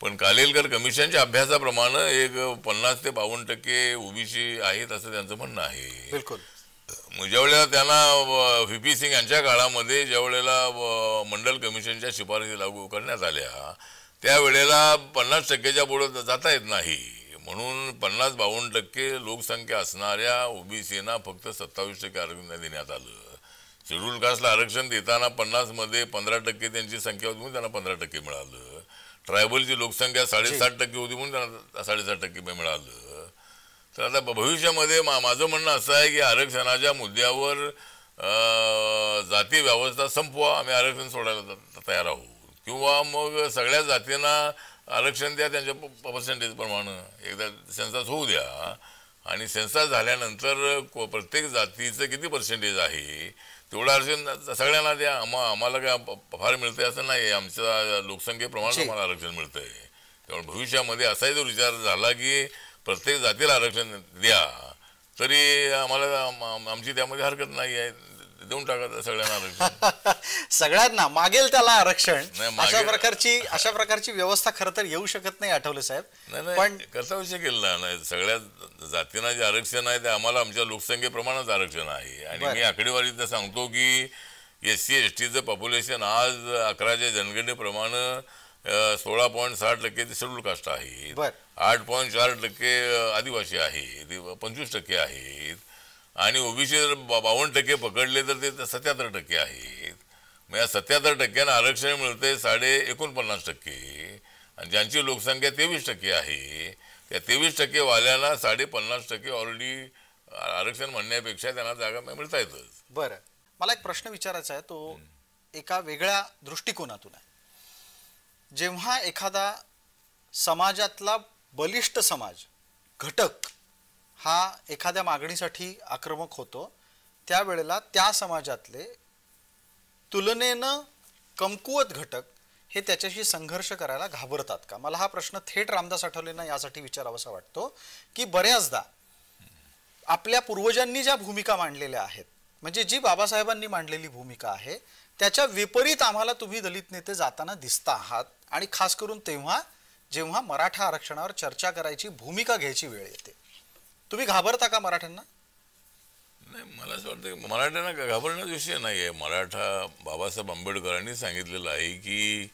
पण कालेलकर कमिशनच्या अभ्यासाप्रमाणे एक 50 ते 52% ओबीसी आहेत असं त्यांचं म्हणणं आहे. बिलकुल. ज्यावेळेला त्यांना VP सिंग यांच्या काळामध्ये ज्यावेळेला मंडल कमिशनच्या शिफारसी लागू करण्यात आल्या त्यावेळेला 50%च्या पुढे जाता येत नाही, म्हणून 50-52% लोकसंख्या असणाऱ्या ओबीसीना फक्त 27% आरक्षण देण्यात आलं. शेड्यूल कास्टला आरक्षण देताना 50 मध्ये 15% त्यांची संख्या होती म्हणून त्यांना 15% मिळालं. ट्रायबलची लोकसंख्या 7.5% होती म्हणून त्यांना 7.5% मिळालं. तर आता भविष्यामध्ये माझं म्हणणं असं आहे की आरक्षणाच्या मुद्द्यावर जाती व्यवस्था संपवा, आम्ही आरक्षण सोडायला तयार आहोत, किंवा मग सगळ्या जातींना आरक्षण द्या त्यांच्या पर्सेंटेज प्रमाणे. एकदा सेन्सस होऊ द्या आणि सेन्सस झाल्यानंतर प्रत्येक जातीचं किती पर्सेंटेज आहे तेवढं आरक्षण सगळ्यांना द्या. आम्हाला काय फार मिळतंय असं नाही, आमच्या लोकसंख्येप्रमाणे आम्हाला आरक्षण मिळतंय. त्यामुळे भविष्यामध्ये असाही जर विचार झाला की प्रत्येक जातीला आरक्षण द्या तरी आम्हाला आमची त्यामध्ये हरकत नाही आहे, देऊन टाका सगळ्यांना आरक्षण. सगळ्यांना मागेल त्याला आरक्षण, अशा प्रकारची व्यवस्था खरं तर येऊ शकत नाही आठवले साहेब. पण कसा विषय केला नाही, सगळ्या जातींना जे आरक्षण आहे ते आम्हाला आमच्या लोकसंख्येप्रमाणेच आरक्षण आहे. आणि मी आकडेवारीत सांगतो की SC STचं पॉप्युलेशन आज 11च्या जनगणनेप्रमाणे 16.6% ते शेड्यूल कास्ट आहेत, 8.4% आदिवासी आहेत, 25% आहेत, आणि ओबीसी जर 52% पकडले तर ते 77% आहेत. मग या 77% आरक्षण मिळतंय 49.5%, आणि ज्यांची लोकसंख्या 23% आहे त्या 23% वाल्यांना 50.5% ऑलरेडी आरक्षण म्हणण्यापेक्षा त्यांना जागा मिळता येतच. बरं, मला एक प्रश्न विचारायचा आहे, तो एका वेगळ्या दृष्टिकोनातून आहे. जेव्हा एखादा समाजातला बलिष्ठ समाज घटक हा एखाद्या मागणीसाठी आक्रमक होतो, त्यावेळेला त्या समाजातले तुलनेनं कमकुवत घटक हे त्याच्याशी संघर्ष करायला घाबरतात का? मला हा प्रश्न थेट रामदास आठवलेंना यासाठी विचारावासा वाटतो की बऱ्याचदा आपल्या पूर्वजांनी ज्या भूमिका मांडलेल्या आहेत, म्हणजे जी बाबासाहेबांनी मांडलेली भूमिका आहे, त्याच्या विपरीत आम्हाला तुम्ही दलित नेते जाताना दिसता आहात, आणि खास करून तेव्हा जेव्हा मराठा आरक्षणावर चर्चा करायची भूमिका घ्यायची वेळ येते. तुम्ही घाबरता का मराठ्यांना? नाही, मला असं वाटतं की मराठ्यांना घाबरण्याचा विषय नाही आहे. मराठा बाबासाहेब आंबेडकरांनी सांगितलेलं आहे की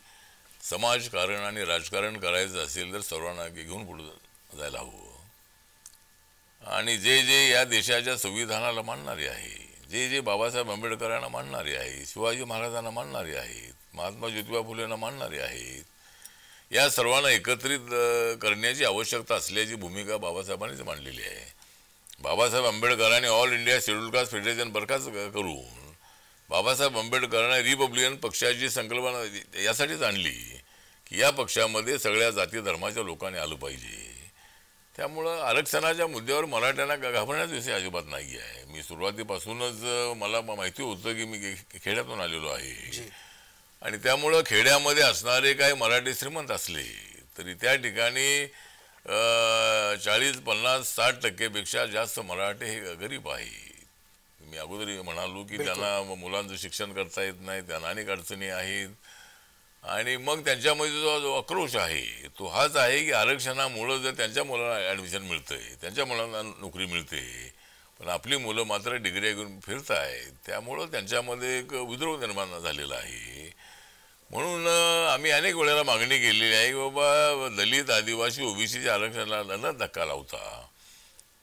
समाजकारण आणि राजकारण करायचं असेल तर सर्वांना घेऊन पुढे जायला हवं. आणि जे जे या देशाच्या संविधानाला मानणारे आहे, जे जे बाबासाहेब आंबेडकरांना मानणारे आहे, शिवाजी महाराजांना मानणारे आहेत, महात्मा ज्योतिबा फुलेंना मानणारे आहेत, या सर्वांना एकत्रित करण्याची आवश्यकता असल्याची भूमिका बाबासाहेबांनीच मांडलेली आहे. बाबासाहेब आंबेडकरांनी all India scheduled caste federation बरखास्त करून बाबासाहेब आंबेडकरांनी रिपब्लिकन पक्षाची संकल्पना यासाठीच आणली की या पक्षामध्ये सगळ्या जाती धर्माच्या लोकांनी आलं पाहिजे. त्यामुळं आरक्षणाच्या मुद्द्यावर मराठ्यांना घाबरण्याचा विषय अजिबात नाही आहे. मी सुरुवातीपासूनच मला माहिती होतं की मी खेड्यातून आलेलो आहे, आणि त्यामुळं खेड्यामध्ये असणारे काही मराठी श्रीमंत असले तरी त्या ठिकाणी 40-50-60% पेक्षा जास्त मराठी हे गरीब आहेत. मी अगोदर म्हणालो की त्यांना मुलांचं शिक्षण करता येत नाही, त्यांना अनेक अडचणी आहेत, आणि मग त्यांच्यामध्ये जो आक्रोश आहे तो हाच आहे की आरक्षणामुळं जर त्यांच्या मुलांना ॲडमिशन मिळतंय, त्यांच्या मुलांना नोकरी मिळते, पण आपली मुलं मात्र डिग्री घेऊन फिरत आहेत, त्यामुळं त्यांच्यामध्ये एक विद्रोह निर्माण झालेला आहे. म्हणून आम्ही अनेक वेळेला मागणी केलेली आहे की बाबा दलित आदिवासी ओबीसीच्या आरक्षणाला न धक्का लावता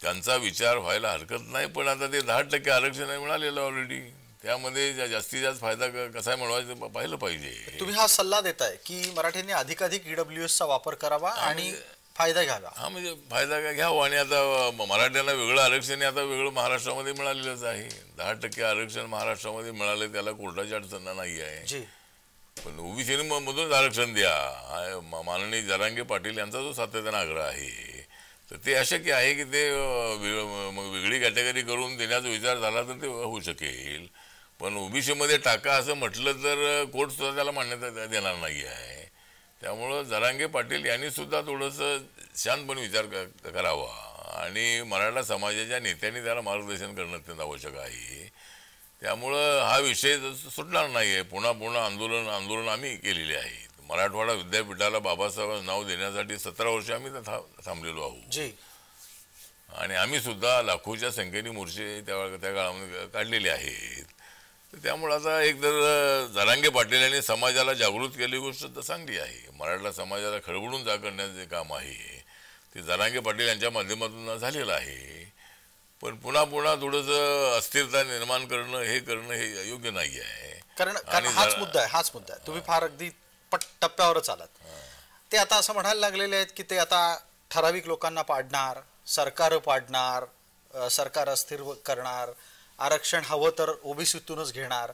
त्यांचा विचार व्हायला हरकत नाही, पण आता ते 10% आरक्षण मिळालेलं ऑलरेडी, त्यामध्ये जास्तीत जास्त फायदा कसा मिळवायचा पाहिलं पाहिजे. तुम्ही हा सल्ला देताय की मराठ्यांनी अधिकाधिक EWSचा वापर करावा आणि फायदा घ्यावा. हा, म्हणजे फायदा घ्यावा. आणि आता मराठ्यांना वेगळं आरक्षण आता वेगळं महाराष्ट्रामध्ये मिळालेलंच आहे. 10% आरक्षण महाराष्ट्रामध्ये मिळालं, त्याला कोर्टाची अडचण नाही आहे. पण ओबीसी मधूनच आरक्षण द्या, माननीय जरांगे पाटील यांचा जो सातत्याने आग्रह आहे, तर ते अशक्य आहे की ते वेगळी कॅटेगरी करून देण्याचा विचार झाला तर ते होऊ शकेल, पण ओबीसी मध्ये टाका असं म्हटलं तर कोर्ट सुद्धा त्याला मान्यता देणार नाही आहे. त्यामुळं जरांगे पाटील यांनी सुद्धा थोडंसं शांतपणे विचार करावा, आणि मराठा समाजाच्या नेत्यांनी त्याला मार्गदर्शन करणं अत्यंत आवश्यक आहे. त्यामुळं हा विषय सुटणार नाही आहे. पुन्हा आंदोलन आम्ही केलेले आहे. मराठवाडा विद्यापीठाला बाबासाहेबांचं नाव देण्यासाठी 17 वर्ष आम्ही थांबलेलो आहोत, आणि आम्ही सुद्धा लाखोच्या संख्येने मोर्चे त्या काळामध्ये काढलेले आहेत. त्यामुळे आता एक तर जरांगे पाटील यांनी समाजाला जागृत केलेली गोष्ट तर चांगली आहे. मराठा समाजाला खळबळून करण्याचे काम आहे ते जरांगे पाटील यांच्या माध्यमातून झालेलं आहे. पण पुन्हा थोडंसं अस्थिरता निर्माण करणं हे योग्य नाही आहे. कारण हाच मुद्दा आहे. तुम्ही फार अगदी टप्प्यावरच आलात. ते आता असं म्हणायला लागलेले आहेत की ते आता ठराविक लोकांना पाडणार, सरकार पाडणार, सरकार अस्थिर करणार, आरक्षण हवं तर ओबीसीतूनच घेणार,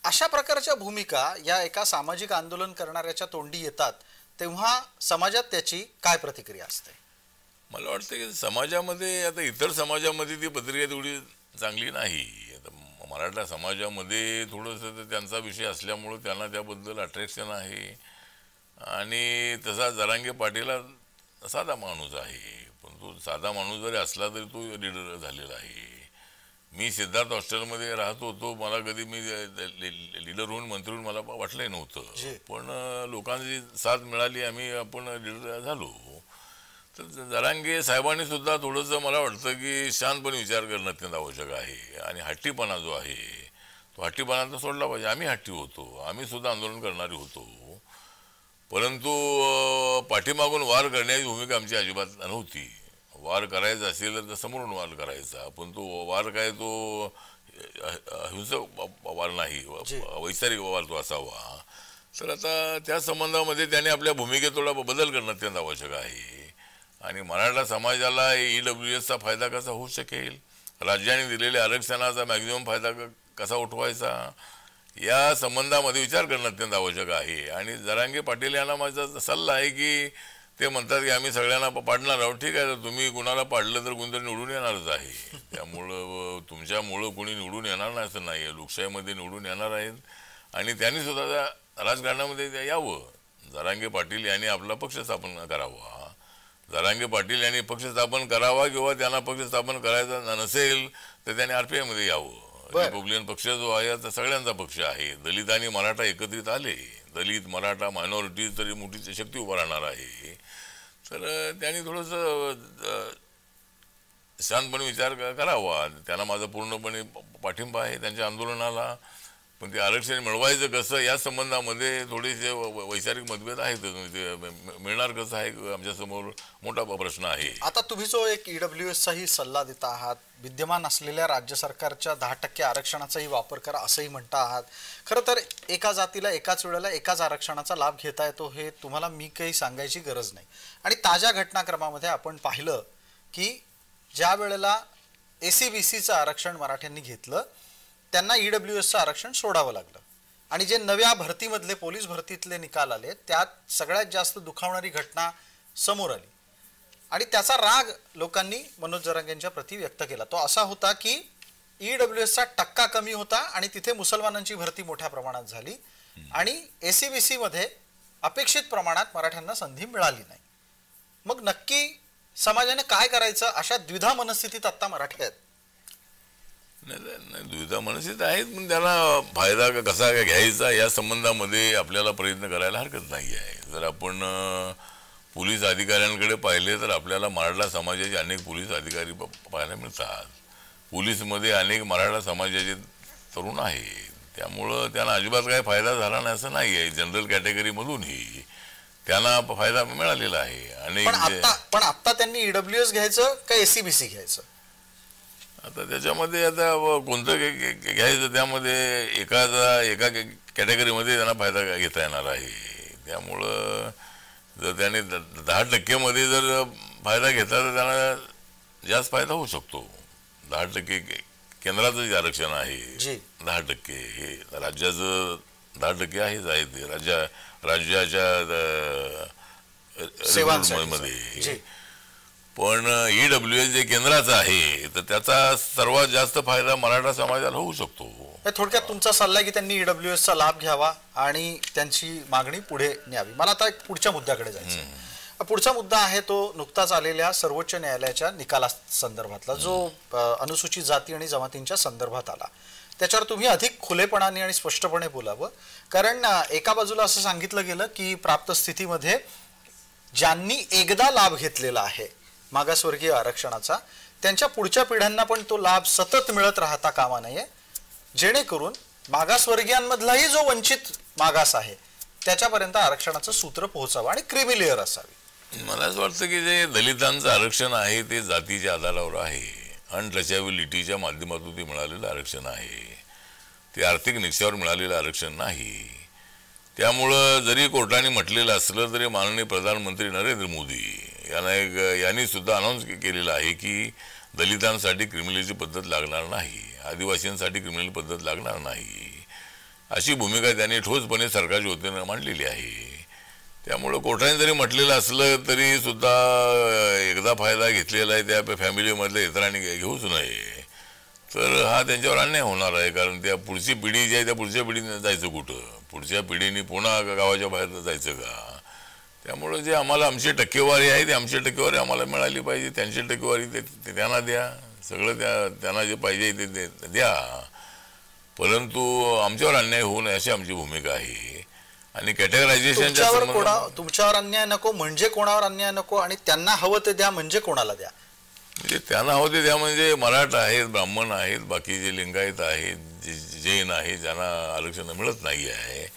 अशा प्रकारच्या भूमिका या एका सामाजिक आंदोलन करणाऱ्याच्या तोंडी येतात तेव्हा समाजात त्याची काय प्रतिक्रिया असते? मला वाटतं की समाजामध्ये आता इतर समाजामध्ये ती प्रतिक्रिया तेवढी चांगली नाही. आता मराठा समाजामध्ये थोडंसं त्यांचा विषय असल्यामुळं त्यांना त्याबद्दल अट्रॅक्शन आहे, आणि तसा जरांगे पाटील साधा माणूस आहे, पण तो साधा माणूस जरी असला तरी तो लीडर झालेला आहे. मी सिद्धार्थ हॉस्टेलमध्ये राहत होतो, मला कधी मी लीडर होऊन मंत्री होऊन मला वाटलंही नव्हतं, पण लोकांची साथ मिळाली, आपण लीडर झालो. तर जरांगे साहेबांनी सुद्धा थोडंसं मला वाटतं की शांतपणे विचार करणं अत्यंत आवश्यक आहे, आणि हट्टीपणा जो आहे तो हट्टीपणा तर सोडला पाहिजे. आम्ही हट्टी होतो, आम्ही सुद्धा आंदोलन करणारे होतो, परंतु पाठीमागून वार करण्याची भूमिका आमची अजिबात नव्हती. वार करायचा असेल तर समोरून वार करायचा, पण तो वार काय तो हिंसक वार नाही, वैचारिक वार तो असावा. तर आता त्या संबंधामध्ये त्याने आपल्या भूमिकेत थोडा बदल करणं अत्यंत आवश्यक आहे. आणि मराठा समाजाला EWSचा फायदा कसा होऊ शकेल, राज्याने दिलेल्या आरक्षणाचा मॅक्झिमम फायदा कसा उठवायचा, या संबंधामध्ये विचार करणं अत्यंत आवश्यक आहे. आणि जरांगे पाटील यांना माझा सल्ला आहे की ते म्हणतात की आम्ही सगळ्यांना पाडणार आहोत. ठीक आहे, तर तुम्ही कुणाला पाडलं तर कोणतरी निवडून येणारच आहे. त्यामुळं तुमच्यामुळं कोणी निवडून येणार नाही असं नाही आहे. लोकशाहीमध्ये निवडून येणार आहेत आणि त्यांनी सुद्धा राजकारणामध्ये यावं. जरांगे पाटील यांनी आपला पक्ष स्थापन करावा. जरांगे पाटील यांनी पक्ष स्थापन करावा किंवा त्यांना पक्ष स्थापन करायचा नसेल तर त्यांनी RPI मध्ये यावं. रिपब्लिकन पक्ष जो आहे तर सगळ्यांचा पक्ष आहे. दलित आणि मराठा एकत्रित आले, दलित मराठा मायनॉरिटी तरी मोठी शक्ती उभा राहणार आहे. तर त्यांनी थोडंसं शांतपणे विचार करावा. त्यांना माझा पूर्णपणे पाठिंबा आहे त्यांच्या आंदोलनाला. पण ते आरक्षण मिळवायचं कसं या संबंधामध्ये थोडेसे वैचारिक मतभेद आहेत. मिळणार कसं आहे आमच्यासमोर मोठा प्रश्न आहे. आता तुम्ही जो एक EWSचाही सल्ला देता आहात, विद्यमान असलेल्या राज्य सरकारच्या 10% आरक्षणाचाही वापर करा असंही म्हणता आहात. खरं तर एका जातीला एकाच वेळेला एकाच आरक्षणाचा लाभ घेता येतो हे तुम्हाला मी काही सांगायची गरज नाही. आणि ताज्या घटनाक्रमामध्ये आपण पाहिलं की ज्या वेळेला SC-BCचं आरक्षण मराठ्यांनी घेतलं त्यांना EWSचं आरक्षण सोडावं लागलं. आणि जे नव्या भरतीमधले पोलीस भरतीतले निकाल आले त्यात सगळ्यात जास्त दुखावणारी घटना समोर आली आणि त्याचा राग लोकांनी मनोज जरांगे यांच्या प्रती व्यक्त केला. तो असा होता की EWSचा टक्का कमी होता आणि तिथे मुसलमानांची भरती मोठ्या प्रमाणात झाली आणि SC-BC मध्ये अपेक्षित प्रमाणात मराठ्यांना संधी मिळाली नाही. मग नक्की समाजाने काय करायचं अशा द्विधा मनस्थितीत आता मराठी आहेत. नाही, दुविधा मनस्थिती आहेत, पण त्याला फायदा कसा घ्यायचा या संबंधामध्ये आपल्याला प्रयत्न करायला हरकत नाही आहे. जर आपण पोलीस अधिकाऱ्यांकडे पाहिले तर आपल्याला मराठा समाजाचे अनेक पोलीस अधिकारी पाहायला मिळतात. पोलीसमध्ये अनेक मराठा समाजाचे तरुण आहेत. त्यामुळं त्यांना अजिबात काही फायदा झाला नाही असं नाही आहे. जनरल कॅटेगरीमधूनही त्यांना फायदा मिळालेला आहे. आणि पण आता त्यांनी EWS घ्यायचं का SC-BC घ्यायचं? आता त्याच्यामध्ये आता कोणतं घ्यायचं त्यामध्ये एका कॅटेगरीमध्ये त्यांना फायदा घेता येणार आहे. त्यामुळं जर त्याने 10% मध्ये जर फायदा घेतला तर त्यांना जास्त फायदा होऊ शकतो. 10% केंद्राचं जे आरक्षण आहे 10% हे राज्याचं 10% आहेच आहे. ते राज्याच्या मध्ये. पण EWS जे केंद्राचं आहे तर त्याचा सर्वात जास्त फायदा मराठा समाजाला होऊ शकतो. थोडक्यात तुमचा सल्ला की त्यांनी EWSचा लाभ घ्यावा आणि त्यांची मागणी पुढे न्यावी. मला आता एक पुढच्या मुद्द्याकडे जायचं. पुढचा मुद्दा आहे तो नुकताच आलेल्या सर्वोच्च न्यायालयाच्या निकाला संदर्भातला जो अनुसूचित जाती आणि जमातींच्या संदर्भात आला. त्याच्यावर तुम्ही अधिक खुलेपणाने आणि स्पष्टपणे बोलावं. कारण एका बाजूला असं सांगितलं गेलं की प्राप्त स्थितीमध्ये ज्यांनी एकदा लाभ घेतलेला आहे मागासवर्गीय आरक्षणाचा त्यांच्या पुढच्या पिढ्यांना पण तो लाभ सतत मिळत राहता कामा नये, जेणेकरून मागासवर्गीयांमधलाही जो वंचित मागास आहे त्याच्यापर्यंत आरक्षणाचं सूत्र पोहोचावं आणि क्रीमी लेअर असावी. मला असं वाटतं की जे दलितांचं आरक्षण आहे ते जातीच्या आधारावर आहे. अनटचॅबिलिटीच्या माध्यमातून ते मिळालेलं आरक्षण आहे. ते आर्थिक निकषावर मिळालेलं आरक्षण नाही. त्यामुळं जरी कोर्टाने म्हटलेलं असलं तरी माननीय प्रधानमंत्री नरेंद्र मोदी यांनी सुद्धा अनाऊन्स केलेलं आहे की दलितांसाठी क्रिमिनलची पद्धत लागणार नाही, आदिवासींसाठी क्रिमिनल पद्धत लागणार नाही, अशी भूमिका त्यांनी ठोसपणे सरकारच्या वतीनं मांडलेली आहे. त्यामुळं कोर्टाने जरी म्हटलेलं असलं तरी सुद्धा एकदा फायदा घेतलेला आहे त्या फॅमिलीमधल्या इतरांनी घेऊच नये. तर हा त्यांच्यावर अन्याय होणार आहे. कारण त्या पुढची पिढी जी आहे त्या पुढच्या पिढीने जायचं कुठं, पुढच्या पिढीने पुन्हा गावाच्या बाहेर जायचं का. त्यामुळं जे आम्हाला आमची टक्केवारी आहे ती आमची टक्केवारी आम्हाला मिळाली पाहिजे. त्यांची टक्केवारी ते त्यांना द्या. सगळं त्यांना जे पाहिजे ते द्या. परंतु आमच्यावर अन्याय होऊ नये अशी आमची भूमिका आहे. आणि कॅटेगरायझेशनच्या तुमच्यावर अन्याय नको म्हणजे कोणावर अन्याय नको आणि त्यांना हवं ते द्या म्हणजे कोणाला द्या. म्हणजे त्यांना हवं ते द्या म्हणजे मराठा आहेत, ब्राह्मण आहेत, बाकी जे लिंगायत आहेत, जैन आहे ज्यांना आरक्षण मिळत नाही आहे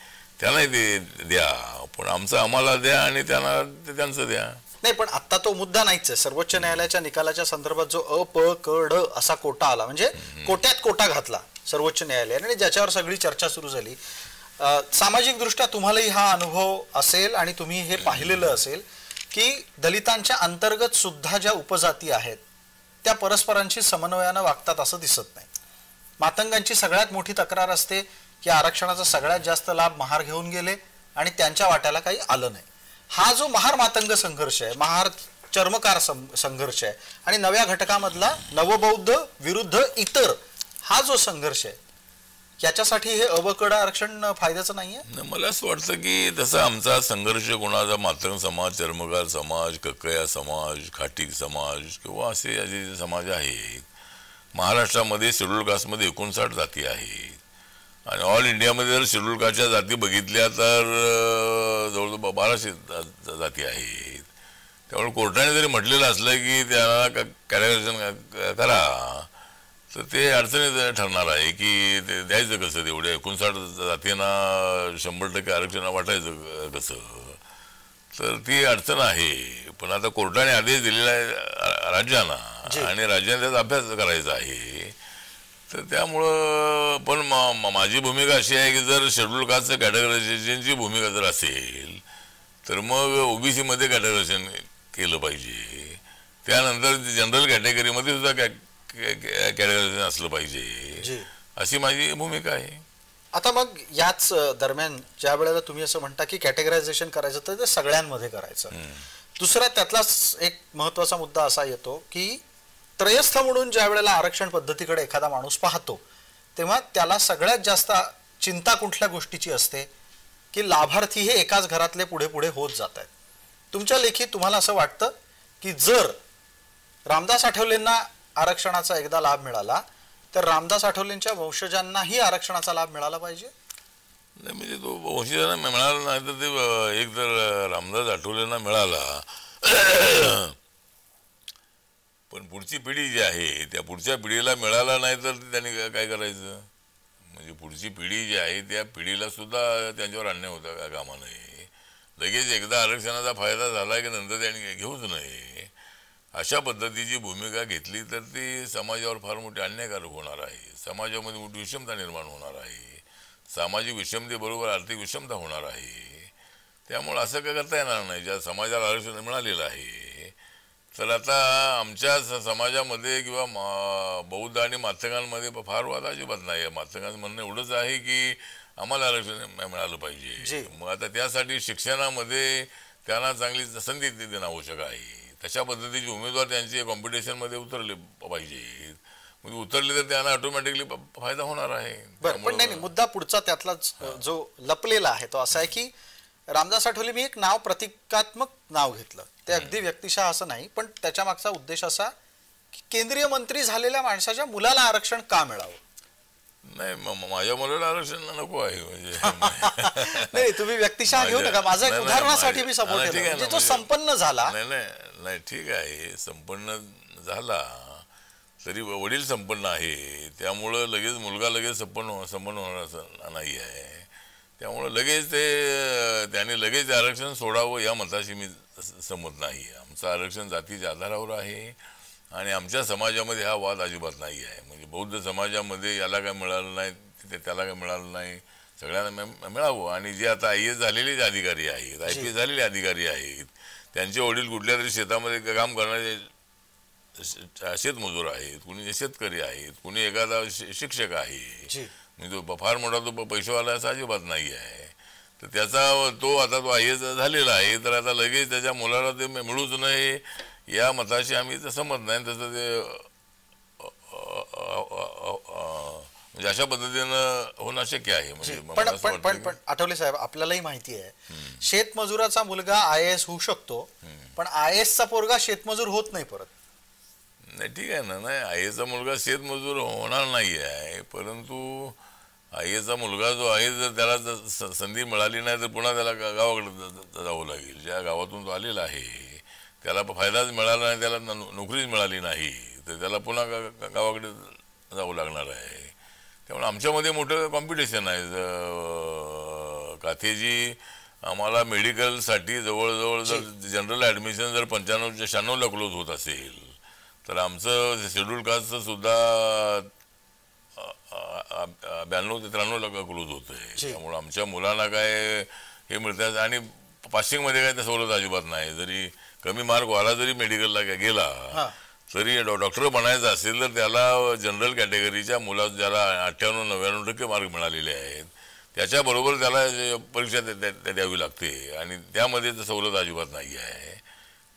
त्यांनाही ते द्या, पण आम्हाला द्या आणि त्यांना त्यांचं द्या. नाही, पण आता तो मुद्दा नाहीच आहे. सर्वोच्च न्यायालयाच्या निकालाच्या संदर्भात जो अ प क ड असा कोटा आला, म्हणजे कोट्यात कोटा घातला सर्वोच्च न्यायालयाने आणि ज्याच्यावर सगळी चर्चा सुरू झाली. सामाजिक दृष्ट्या तुम्हालाही हा अनुभव असेल आणि तुम्ही हे पाहिलेलं असेल की दलितांच्या अंतर्गत सुद्धा ज्या उपजाती आहेत त्या परस्परांशी समन्वयानं वागतात असं दिसत नाही. मातंगांची सगळ्यात मोठी तक्रार असते की आरक्षणाचा सगळ्यात जास्त लाभ महार घेऊन गेले आणि त्यांच्या वाट्याला काही आलं नाही. हा जो महार मातंग संघर्ष आहे, महार चर्मकार संघर्ष आहे आणि नव्या घटकामधला नवबौद्ध विरुद्ध इतर हा जो संघर्ष आहे, याच्यासाठी हे अबकड आरक्षण फायद्याचं नाहीये. मला असं वाटतं की तसा आमचा संघर्ष कोणाचा मातंग समाज, चर्मकार समाज, कक्कया समाज, खाटी समाज किंवा असे जे समाज आहेत, महाराष्ट्रामध्ये शेड्यूल कास्टमध्ये 59 जाती आहेत आणि ऑल इंडियामध्ये जर शेड्यूल कास्टच्या जाती बघितल्या तर जवळजवळ 1200 जाती आहेत. त्यामुळे कोर्टाने जरी म्हटलेलं असलं की त्याला कॅटेगरायझेशन करा तर ते अडचणीत ठरणार आहे की ते द्यायचं कसं, तेवढ्या 59 जातींना 100% आरक्षण वाटायचं कसं, तर ती अडचण आहे. पण आता कोर्टाने आदेश दिलेला आहे राज्यांना आणि राज्याने त्याचा अभ्यास करायचा आहे. तर त्यामुळं पण माझी भूमिका अशी आहे की जर शेड्यूल कास्टचं कॅटेगरायझेशनची भूमिका जर असेल तर मग ओबीसी मध्ये कॅटेगरायझेशन केलं पाहिजे, त्यानंतर जनरल कॅटेगरीमध्ये सुद्धा कॅटेगरायझेशन असलं पाहिजे, अशी माझी भूमिका आहे. आता मग याच दरम्यान ज्या वेळेला तुम्ही असं म्हणता की कॅटेगरायझेशन करायचं तर ते सगळ्यांमध्ये करायचं, दुसरा त्यातलाच एक महत्वाचा मुद्दा असा येतो की त्रयस्थ म्हणून ज्या वेळेला आरक्षण पद्धतीकडे एखादा माणूस पाहतो तेव्हा त्याला सगळ्यात जास्त चिंता कुठल्या गोष्टीची असते की लाभार्थी हे एकाच घरातले पुढे पुढे होत जात आहेत. तुमच्या लेखी तुम्हाला असं वाटतं की जर रामदास आठवलेंना आरक्षणाचा एकदा लाभ मिळाला तर रामदास आठवलेंच्या वंशजांनाही आरक्षणाचा लाभ मिळाला पाहिजे? नाही, म्हणजे तो वंशजांना मिळाला नाही तर ते एक तर रामदास आठवलेंना मिळाला पण पुढची पिढी जी आहे त्या पुढच्या पिढीला मिळाला नाही तर त्यांनी काय करायचं. म्हणजे पुढची पिढी जी आहे त्या पिढीला सुद्धा त्यांच्यावर अन्याय होता का कामा नये. लगेच एकदा आरक्षणाचा फायदा झाला की नंतर त्यांनी घेऊच नये. अशा पद्धतीची भूमिका घेतली तर ती समाजावर फार मोठी अन्यायकारक होणार आहे, समाजामध्ये मोठी विषमता निर्माण होणार आहे, सामाजिक विषमतेबरोबर आर्थिक विषमता होणार आहे. त्यामुळे असं काय करता येणार नाही. ज्या समाजाला आरक्षण मिळालेलं आहे तर आता आमच्या समाजामध्ये किंवा बौद्ध आणि मातंगांमध्ये फार वाद अजिबात नाही आहे. मातंगांचं म्हणणं एवढंच आहे की आम्हाला आरक्षण मिळालं पाहिजे. मग आता त्यासाठी शिक्षणामध्ये त्यांना चांगली संधी देणं आवश्यक आहे. तशा पद्धतीचे उमेदवार त्यांचे कॉम्पिटिशनमध्ये उतरले पाहिजेत. म्हणजे उतरले तर त्यांना ऑटोमॅटिकली फायदा होणार आहे. बरं, पण नाही, मुद्दा पुढचा त्यातलाच जो लपलेला आहे तो असा आहे की रामदास आठवले मी एक नाव प्रतिकात्मक नाव घेतलं, ते अगदी व्यक्तिशः असं नाही, पण त्याच्या मागचा उद्देश असा की केंद्रीय मंत्री झालेल्या माणसाच्या मुलाला आरक्षण का मिळावं. नाही, माझ्या मुलाला आरक्षण नको आहे. म्हणजे नाही, तुम्ही व्यक्तिशः घेऊ नका, माझं एक उदाहरणासाठी मी सपोर्ट केलं. म्हणजे तो संपन्न झाला. नाही ठीक आहे, संपन्न झाला तरी वडील संपन्न आहे त्यामुळं लगेच मुलगा लगेच संपन्न होणार असं नाही आहे. त्यामुळं लगेच त्याने लगेच आरक्षण सोडावं या मताशी मी सहमत नाही. आमचं आरक्षण जातीच्या आधारावर आहे आणि आमच्या समाजामध्ये हा वाद अजिबात नाही आहे. म्हणजे बौद्ध समाजामध्ये याला काय मिळालं नाही त्याला काय मिळालं नाही, सगळ्यांना मिळावं. आणि जे आता IAS झालेले अधिकारी आहेत, IPS झालेले अधिकारी आहेत, त्यांचे वडील कुठल्या तरी शेतामध्ये काम करणारे शेतमजूर आहेत, कुणी शेतकरी आहेत, कुणी एखादा शिक्षक आहे. म्हणजे तो फार मोठा तो पैसेवाला असा अजिबात नाही आहे. तर त्याचा तो आता तो IAS झालेला आहे तर आता लगेच त्याच्या मुलाला ते मिळूच नये या मताशी आम्ही तर सहमत नाही. तसं ते म्हणजे अशा पद्धतीनं होणं शक्य आहे. म्हणजे पण आठवले साहेब, आपल्यालाही माहिती आहे शेतमजुराचा मुलगा IAS होऊ शकतो, पण IAS चा पोरगा शेतमजूर होत नाही परत. नाही ठीक आहे ना, नाही IAS चा मुलगा शेतमजूर होणार नाही आहे, परंतु IAS चा मुलगा जो आहे जर त्याला संधी मिळाली नाही तर पुन्हा त्याला गावाकडे जावं लागेल. ज्या गावातून तो आलेला आहे त्याला फायदाच मिळाला नाही, त्याला नोकरीच मिळाली नाही तर त्याला पुन्हा गावाकडे जावं लागणार आहे. त्यामुळे आमच्यामध्ये मोठं कॉम्पिटिशन आहे. काथेजी आम्हाला मेडिकलसाठी जवळजवळ जर जनरल ॲडमिशन जर 95-96ला क्लोज होत असेल तर आमचं शेड्यूल कास्टचं सुद्धा 92-93ला क्लोज होत आहे. त्यामुळे आमच्या मुलांना काय हे मिळतात. आणि पासिंगमध्ये काय त्या सवलत अजिबात नाही. जरी कमी मार्क वाला जरी मेडिकलला गेला तरी डॉक्टर बनायचं असेल तर त्याला जनरल कॅटेगरीच्या मुलात ज्याला 98-99% मार्क मिळालेले आहेत त्याच्याबरोबर त्याला परीक्षा द्यावी लागते आणि त्यामध्ये तर सवलत अजिबात नाही आहे.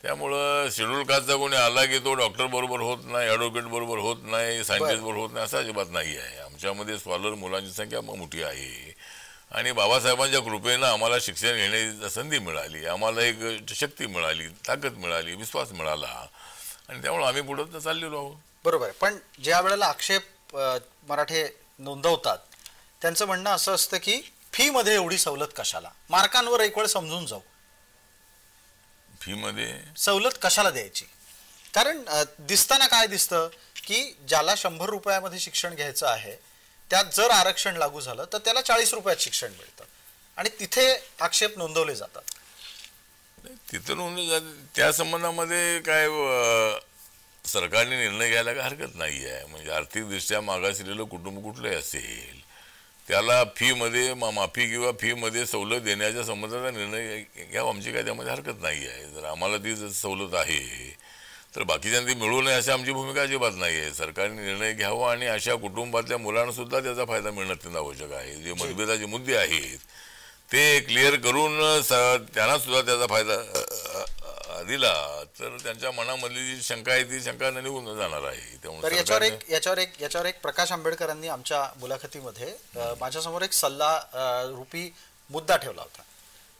त्यामुळं शेड्यूल कास्टचा कोणी आला की तो डॉक्टर बरोबर होत नाही, ॲडव्होकेट बरोबर होत नाही, सायंटिस्ट बरोबर होत नाही असं अजिबात नाही आहे. आमच्यामध्ये स्कॉलर मुलांची संख्या मोठी आहे आणि बाबासाहेबांच्या कृपेनं आम्हाला शिक्षण घेण्याची संधी मिळाली, आम्हाला एक शक्ती मिळाली, ताकद मिळाली, विश्वास मिळाला आणि त्यामुळे आम्ही पुढे चाललेलो आहोत. बरोबर आहे. पण ज्या वेळेला आक्षेप मराठे नोंदवतात त्यांचं म्हणणं असं असतं की फी मध्ये एवढी सवलत कशाला, मार्कांवर एक वेळ समजून जाऊ, फी मध्ये सवलत कशाला द्यायची. कारण दिसताना काय दिसतं की ज्याला 100 रुपयामध्ये शिक्षण घ्यायचं आहे त्यात जर आरक्षण लागू झालं तर त्याला 40 रुपयात शिक्षण मिळतं आणि तिथे आक्षेप नोंदवले जातात. तिथं नोंदवले जाते त्या संबंधामध्ये काय सरकारने निर्णय घ्यायला काय हरकत नाही आहे. म्हणजे आर्थिकदृष्ट्या मागासलेलं कुटुंब कुठलंही असेल त्याला फीमध्ये माफी किंवा फीमध्ये सवलत देण्याच्या संबंधाचा निर्णय घ्यावा, आमची काय त्यामध्ये हरकत नाही आहे. जर आम्हाला ती सवलत आहे तर बाकीच्यांनी मिळू नये अशी आमची भूमिका अजिबात नाही आहे. सरकारने निर्णय घ्यावा आणि अशा कुटुंबातल्या मुलांना सुद्धा त्याचा फायदा मिळणं अत्यंत आवश्यक आहे. जे मतभेदाचे मुद्दे आहेत ते क्लिअर करून त्यांना सुद्धा त्याचा फायदा दिला तर त्यांच्या मनामधली जी शंका आहे ती शंका निघून जाणार आहे. त्यामुळे याच्यावर एक प्रकाश आंबेडकरांनी आमच्या मुलाखतीमध्ये माझ्यासमोर एक सल्ला रूपी मुद्दा ठेवला होता.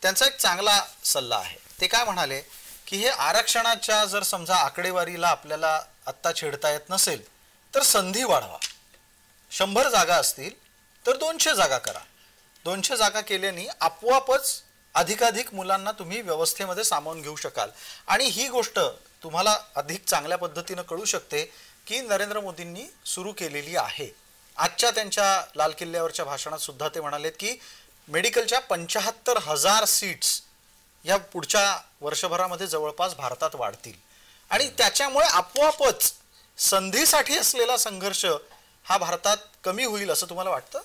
त्यांचा एक चांगला सल्ला आहे. ते काय म्हणाले की हे आरक्षणाच्या जर समजा आकडेवारीला आपल्याला आत्ता छेडता येत नसेल तर संधी वाढवा. 100 जागा असतील तर 200 जागा करा. 200 जागा केल्याने आपोआपच अधिकाधिक मुलांना तुम्ही व्यवस्थेमध्ये सामावून घेऊ शकाल. आणि ही गोष्ट तुम्हाला अधिक चांगल्या पद्धतीनं कळू शकते की नरेंद्र मोदींनी सुरू केलेली आहे. आजच्या त्यांच्या लाल किल्ल्यावरच्या भाषणात सुद्धा ते म्हणालेत की मेडिकलच्या 75,000 सीट्स या पुढच्या वर्षभरामध्ये जवळपास भारतात वाढतील आणि त्याच्यामुळे आपोआपच संधीसाठी असलेला संघर्ष हा भारतात कमी होईल असं तुम्हाला वाटतं?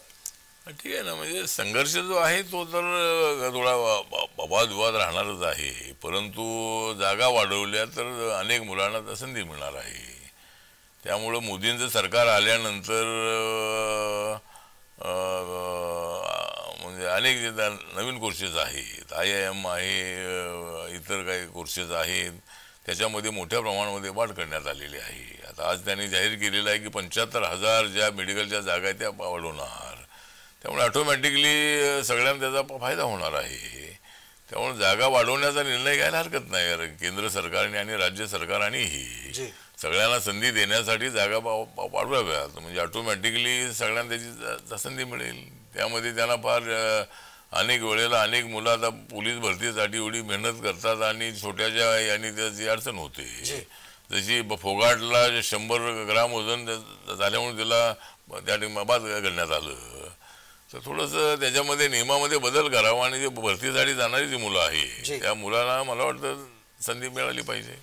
ठीक आहे ना. म्हणजे संघर्ष जो आहे तो तर थोडा वादविवाद राहणारच आहे, परंतु जागा वाढवल्या तर अनेक मुलांना संधी मिळणार आहे. त्यामुळं मोदींचं सरकार आल्यानंतर म्हणजे अनेक नवीन कोर्सेस आहेत, IIM आहे, इतर काही कोर्सेस आहेत, त्याच्यामध्ये मोठ्या प्रमाणामध्ये वाढ करण्यात आलेली आहे. आता आज त्यांनी जाहीर केलेलं आहे की 75,000 ज्या मेडिकलच्या जागा आहेत त्या वाढवणार. त्यामुळे ऑटोमॅटिकली सगळ्यांना त्याचा फायदा होणार आहे. त्यामुळे जागा वाढवण्याचा निर्णय घ्यायला हरकत नाही. केंद्र सरकारने आणि राज्य सरकारांनीही सगळ्यांना संधी देण्यासाठी जागा वाढवाव्यात. म्हणजे ऑटोमॅटिकली सगळ्यांना त्याची संधी मिळेल. त्यामध्ये त्यांना फार अनेक वेळेला अनेक मुलं आता पोलीस भरतीसाठी एवढी मेहनत करतात आणि छोट्याच्या आणि त्याची अडचण होते. जशी फोगाटला 100 ग्राम वजन झाल्यामुळे त्याला त्या ठिकाणी बाद करण्यात आलं. तर थोडंसं त्याच्यामध्ये नियमामध्ये बदल करावा आणि जे भरतीसाठी जाणारी जी मुलं आहे त्या मुलांना मला वाटतं संधी मिळाली पाहिजे.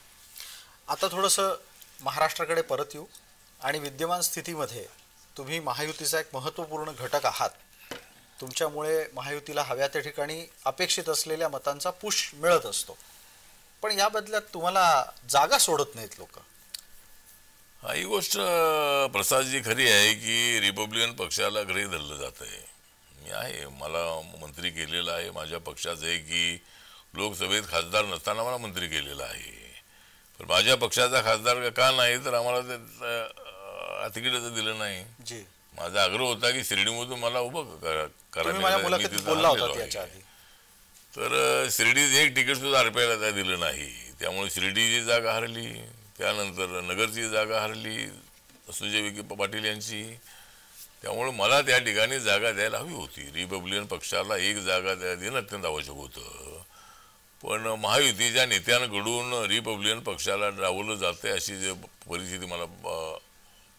आता थोडंसं महाराष्ट्राकडे परत येऊ आणि विद्यमान स्थितीमध्ये तुम्ही महायुतीचा एक महत्त्वपूर्ण घटक आहात. तुमच्यामुळे महायुतीला हव्या त्या ठिकाणी अपेक्षित असलेल्या मतांचा पुश मिळत असतो. पण या बदल्यात तुम्हाला जागा सोडत नाहीत लोक. ही गोष्ट प्रसादजी खरी आहे की रिपब्लिकन पक्षाला घरी धरलं जात आहे. मी आहे, मला मंत्री केलेलं आहे. माझ्या पक्षाचं आहे की लोकसभेत खासदार नसताना मला मंत्री केलेलं आहे. पण माझ्या पक्षाचा खासदार का नाही तर आम्हाला ते तिकीटच दिलं नाही. माझा आग्रह होता की शिर्डीमधून मला उभं करायला. तर शिर्डीत एक तिकीट सुद्धा RPIला त्या दिलं नाही. त्यामुळे शिर्डीची जागा हरली. त्यानंतर नगरची जागा हरली सुजय विखे पाटील यांची. त्यामुळे मला त्या ठिकाणी जागा द्यायला हवी होती. रिपब्लिकन पक्षाला एक जागा देणं अत्यंत आवश्यक होतं. पण महायुतीच्या नेत्यांकडून रिपब्लिकन पक्षाला डावलं जाते अशी जे परिस्थिती मला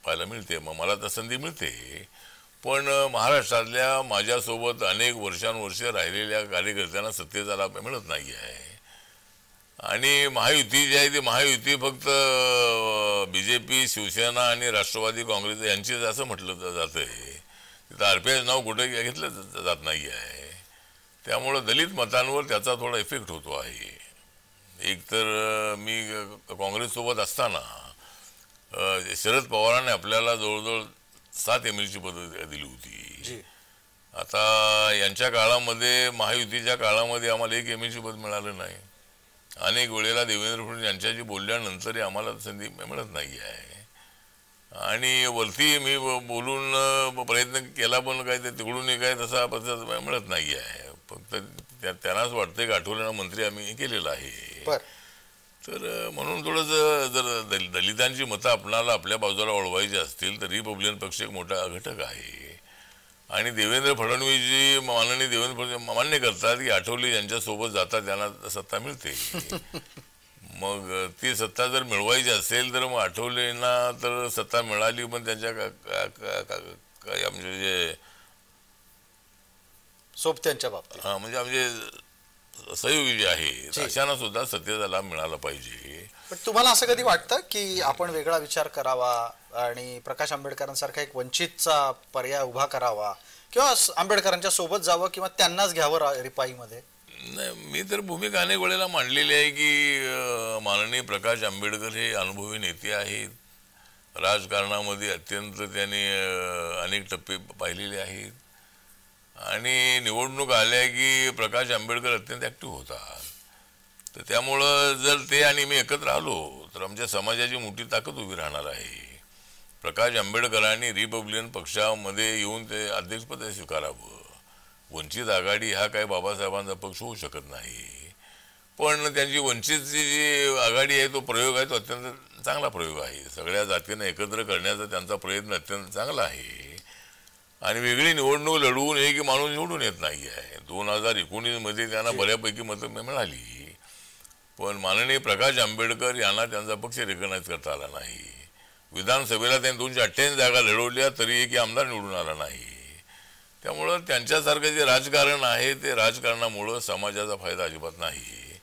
पाहायला मिळते. मग मला तर संधी मिळते पण महाराष्ट्रातल्या माझ्यासोबत अनेक वर्षानुवर्षे राहिलेल्या कार्यकर्त्यांना सत्तेचा लाभ मिळत नाही आहे. आणि महायुती जी आहे ती महायुती फक्त BJP, शिवसेना आणि राष्ट्रवादी काँग्रेस यांचीच असं म्हटलं जात आहे. तिथं RPI नाव कुठे घेतलं जात नाही आहे. त्यामुळं दलित मतांवर त्याचा थोडा इफेक्ट होतो आहे. एक तर मी काँग्रेससोबत असताना शरद पवारांनी आपल्याला जवळजवळ 7 MLC पदं दिली होती. आता यांच्या काळामध्ये महायुतीच्या काळामध्ये आम्हाला 1 MLC पद मिळालं नाही. अनेक वेळेला देवेंद्र फडणवीस यांच्याशी बोलल्यानंतरही आम्हाला संधी मिळत नाही आहे. आणि वरती मी बोलून प्रयत्न केला पण काय ते तिकडून काय तसा प्रतिसाद मिळत नाही आहे. फक्त त्यांनाच वाटतंय की आठवलेला मंत्री आम्ही केलेला आहे. तर म्हणून थोडंसं जर दलितांची मतं आपणाला आपल्या बाजूला वळवायची असतील तर रिपब्लिकन पक्ष एक मोठा घटक आहे. आणि देवेंद्र फडणवीसजी माननीय देवेंद्र फडणवीस मान्य करतात की आठवले यांच्यासोबत जातात त्यांना सत्ता मिळते. मग ती सत्ता जर मिळवायची असेल तर मग आठवलेंना तर सत्ता मिळाली पण त्यांच्या म्हणजे जे सोबत्यांच्या बाबतीत म्हणजे आमचे सहयोगी जे आहे अशांना सुद्धा सत्तेचा लाभ मिळाला पाहिजे. पण तुम्हाला असं कधी वाटतं की आपण वेगळा विचार करावा आणि प्रकाश आंबेडकरांसारखा एक वंचितचा पर्याय उभा करावा किंवा आंबेडकरांच्या सोबत जावं किंवा त्यांनाच घ्यावं रिपाईमध्ये? नाही, मी तर भूमिका अनेक वेळेला मांडलेली आहे की माननीय प्रकाश आंबेडकर हे अनुभवी नेते आहेत. राजकारणामध्ये अत्यंत त्यांनी अनेक टप्पे पाहिलेले आहेत. आणि निवडणूक आल्या की प्रकाश आंबेडकर अत्यंत ॲक्टिव्ह होतात. तर त्यामुळं जर ते आणि मी एकत्र आलो तर आमच्या समाजाची मोठी ताकद उभी राहणार आहे. प्रकाश आंबेडकरांनी रिपब्लिकन पक्षामध्ये येऊन ते अध्यक्षपद स्वीकारावं. वंचित आघाडी हा काय बाबासाहेबांचा पक्ष होऊ शकत नाही. पण त्यांची वंचितची जी आघाडी आहे तो प्रयोग आहे तो अत्यंत चांगला प्रयोग आहे. सगळ्या जातींना एकत्र करण्याचा त्यांचा प्रयत्न अत्यंत चांगला आहे. आणि वेगळी निवडणूक लढवून एक माणूस निवडून येत नाही आहे. 2019 मध्ये त्यांना बऱ्यापैकी मतं मिळाली. पण माननीय प्रकाश आंबेडकर यांना त्यांचा पक्ष रिकग्नाइज करता आला नाही. विधानसभेला त्यांनी 288 जागा लढवल्या तरी एक आमदार निवडून आला नाही. त्यामुळं त्यांच्यासारखं जे राजकारण आहे ते राजकारणामुळं समाजाचा फायदा अजिबात नाही.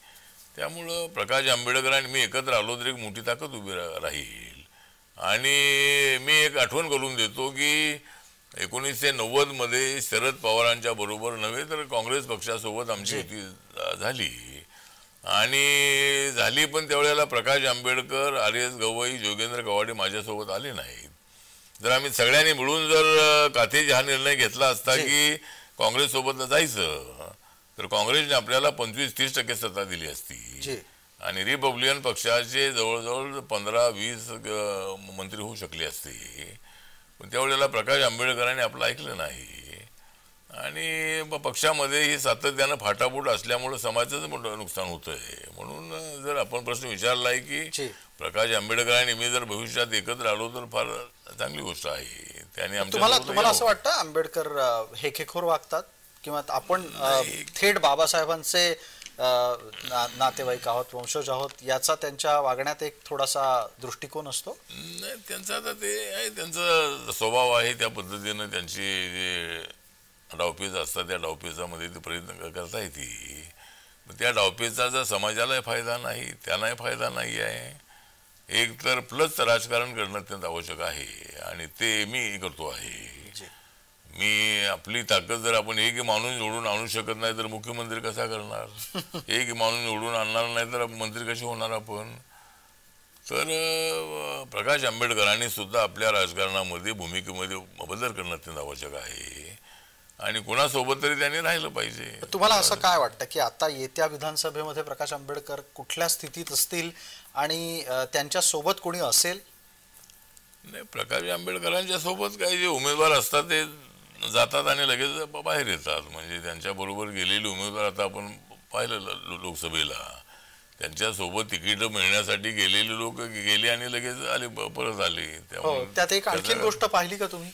त्यामुळं प्रकाश आंबेडकर आणि मी एकत्र आलो तर एक मोठी ताकद उभी राहील. आणि मी एक आठवण करून देतो की 1990 मध्ये शरद पवारांच्या बरोबर नव्हे तर काँग्रेस पक्षासोबत आमची युती झाली. आणि झाली पण त्यावेळेला प्रकाश आंबेडकर, RS गवई, जोगेंद्र कवाडे माझ्यासोबत आले नाहीत. जर आम्ही सगळ्यांनी मिळून जर काथेजी हा निर्णय घेतला असता की काँग्रेस सोबत जायचं तर काँग्रेसने आपल्याला 25-30% सत्ता दिली असती आणि रिपब्लिकन पक्षाचे जवळजवळ 15-20 मंत्री होऊ शकले असते. पण त्यावेळेला प्रकाश आंबेडकरांनी आपलं ऐकलं नाही. आणि पक्षामध्ये ही सातत्यानं फाटाफूट असल्यामुळे समाजाचं मोठं नुकसान होतंय. म्हणून जर आपण प्रश्न विचारला आहे की प्रकाश आंबेडकर आणि मी जर भविष्यात एकत्र आलो तर फार चांगली गोष्ट आहे. त्याने तुम्हाला असं वाटतं आंबेडकर हेकेखोर वागतात किंवा आपण थेट बाबासाहेबांचे नातेवाईक आहोत, वंशज आहोत याचा त्यांच्या वागण्यात एक थोडासा दृष्टिकोन असतो? नाही, त्यांचा आता ते आहे, त्यांचा स्वभाव आहे त्या पद्धतीनं त्यांची जे डावपेच असतात त्या डावपेचामध्ये ते प्रयत्न करता येते. त्या डावपेचाचा समाजालाही फायदा नाही, त्यांनाही फायदा नाही आहे. एक तर प्लस राजकारण करणं अत्यंत आवश्यक आहे आणि ते मी करतो आहे. मी आपली ताकद जर आपण एक माणूस निवडून आणू शकत नाही तर मुख्यमंत्री कसा करणार? एक माणूस निवडून आणणार नाही तर मंत्री कसे होणार आपण? तर प्रकाश आंबेडकरांनी सुद्धा आपल्या राजकारणामध्ये भूमिकेमध्ये बदल करणं अत्यंत आवश्यक आहे आणि कोणासोबत तरी त्यांनी राहिलं पाहिजे. तुम्हाला असं काय वाटतं की आता येत्या विधानसभेमध्ये प्रकाश आंबेडकर कुठल्या स्थितीत असतील आणि त्यांच्या सोबत कोणी असेल? नाही, प्रकाश आंबेडकरांच्या सोबत काही जे उमेदवार असतात ते जातात आणि लगेच बाहेर येतात. म्हणजे त्यांच्या बरोबर गेलेले उमेदवार आता आपण पाहिलं लोकसभेला त्यांच्यासोबत तिकीट मिळण्यासाठी गेलेले लोक गेले आणि लगेच आले, परत आले. त्यात एक आणखी गोष्ट पाहिली का तुम्ही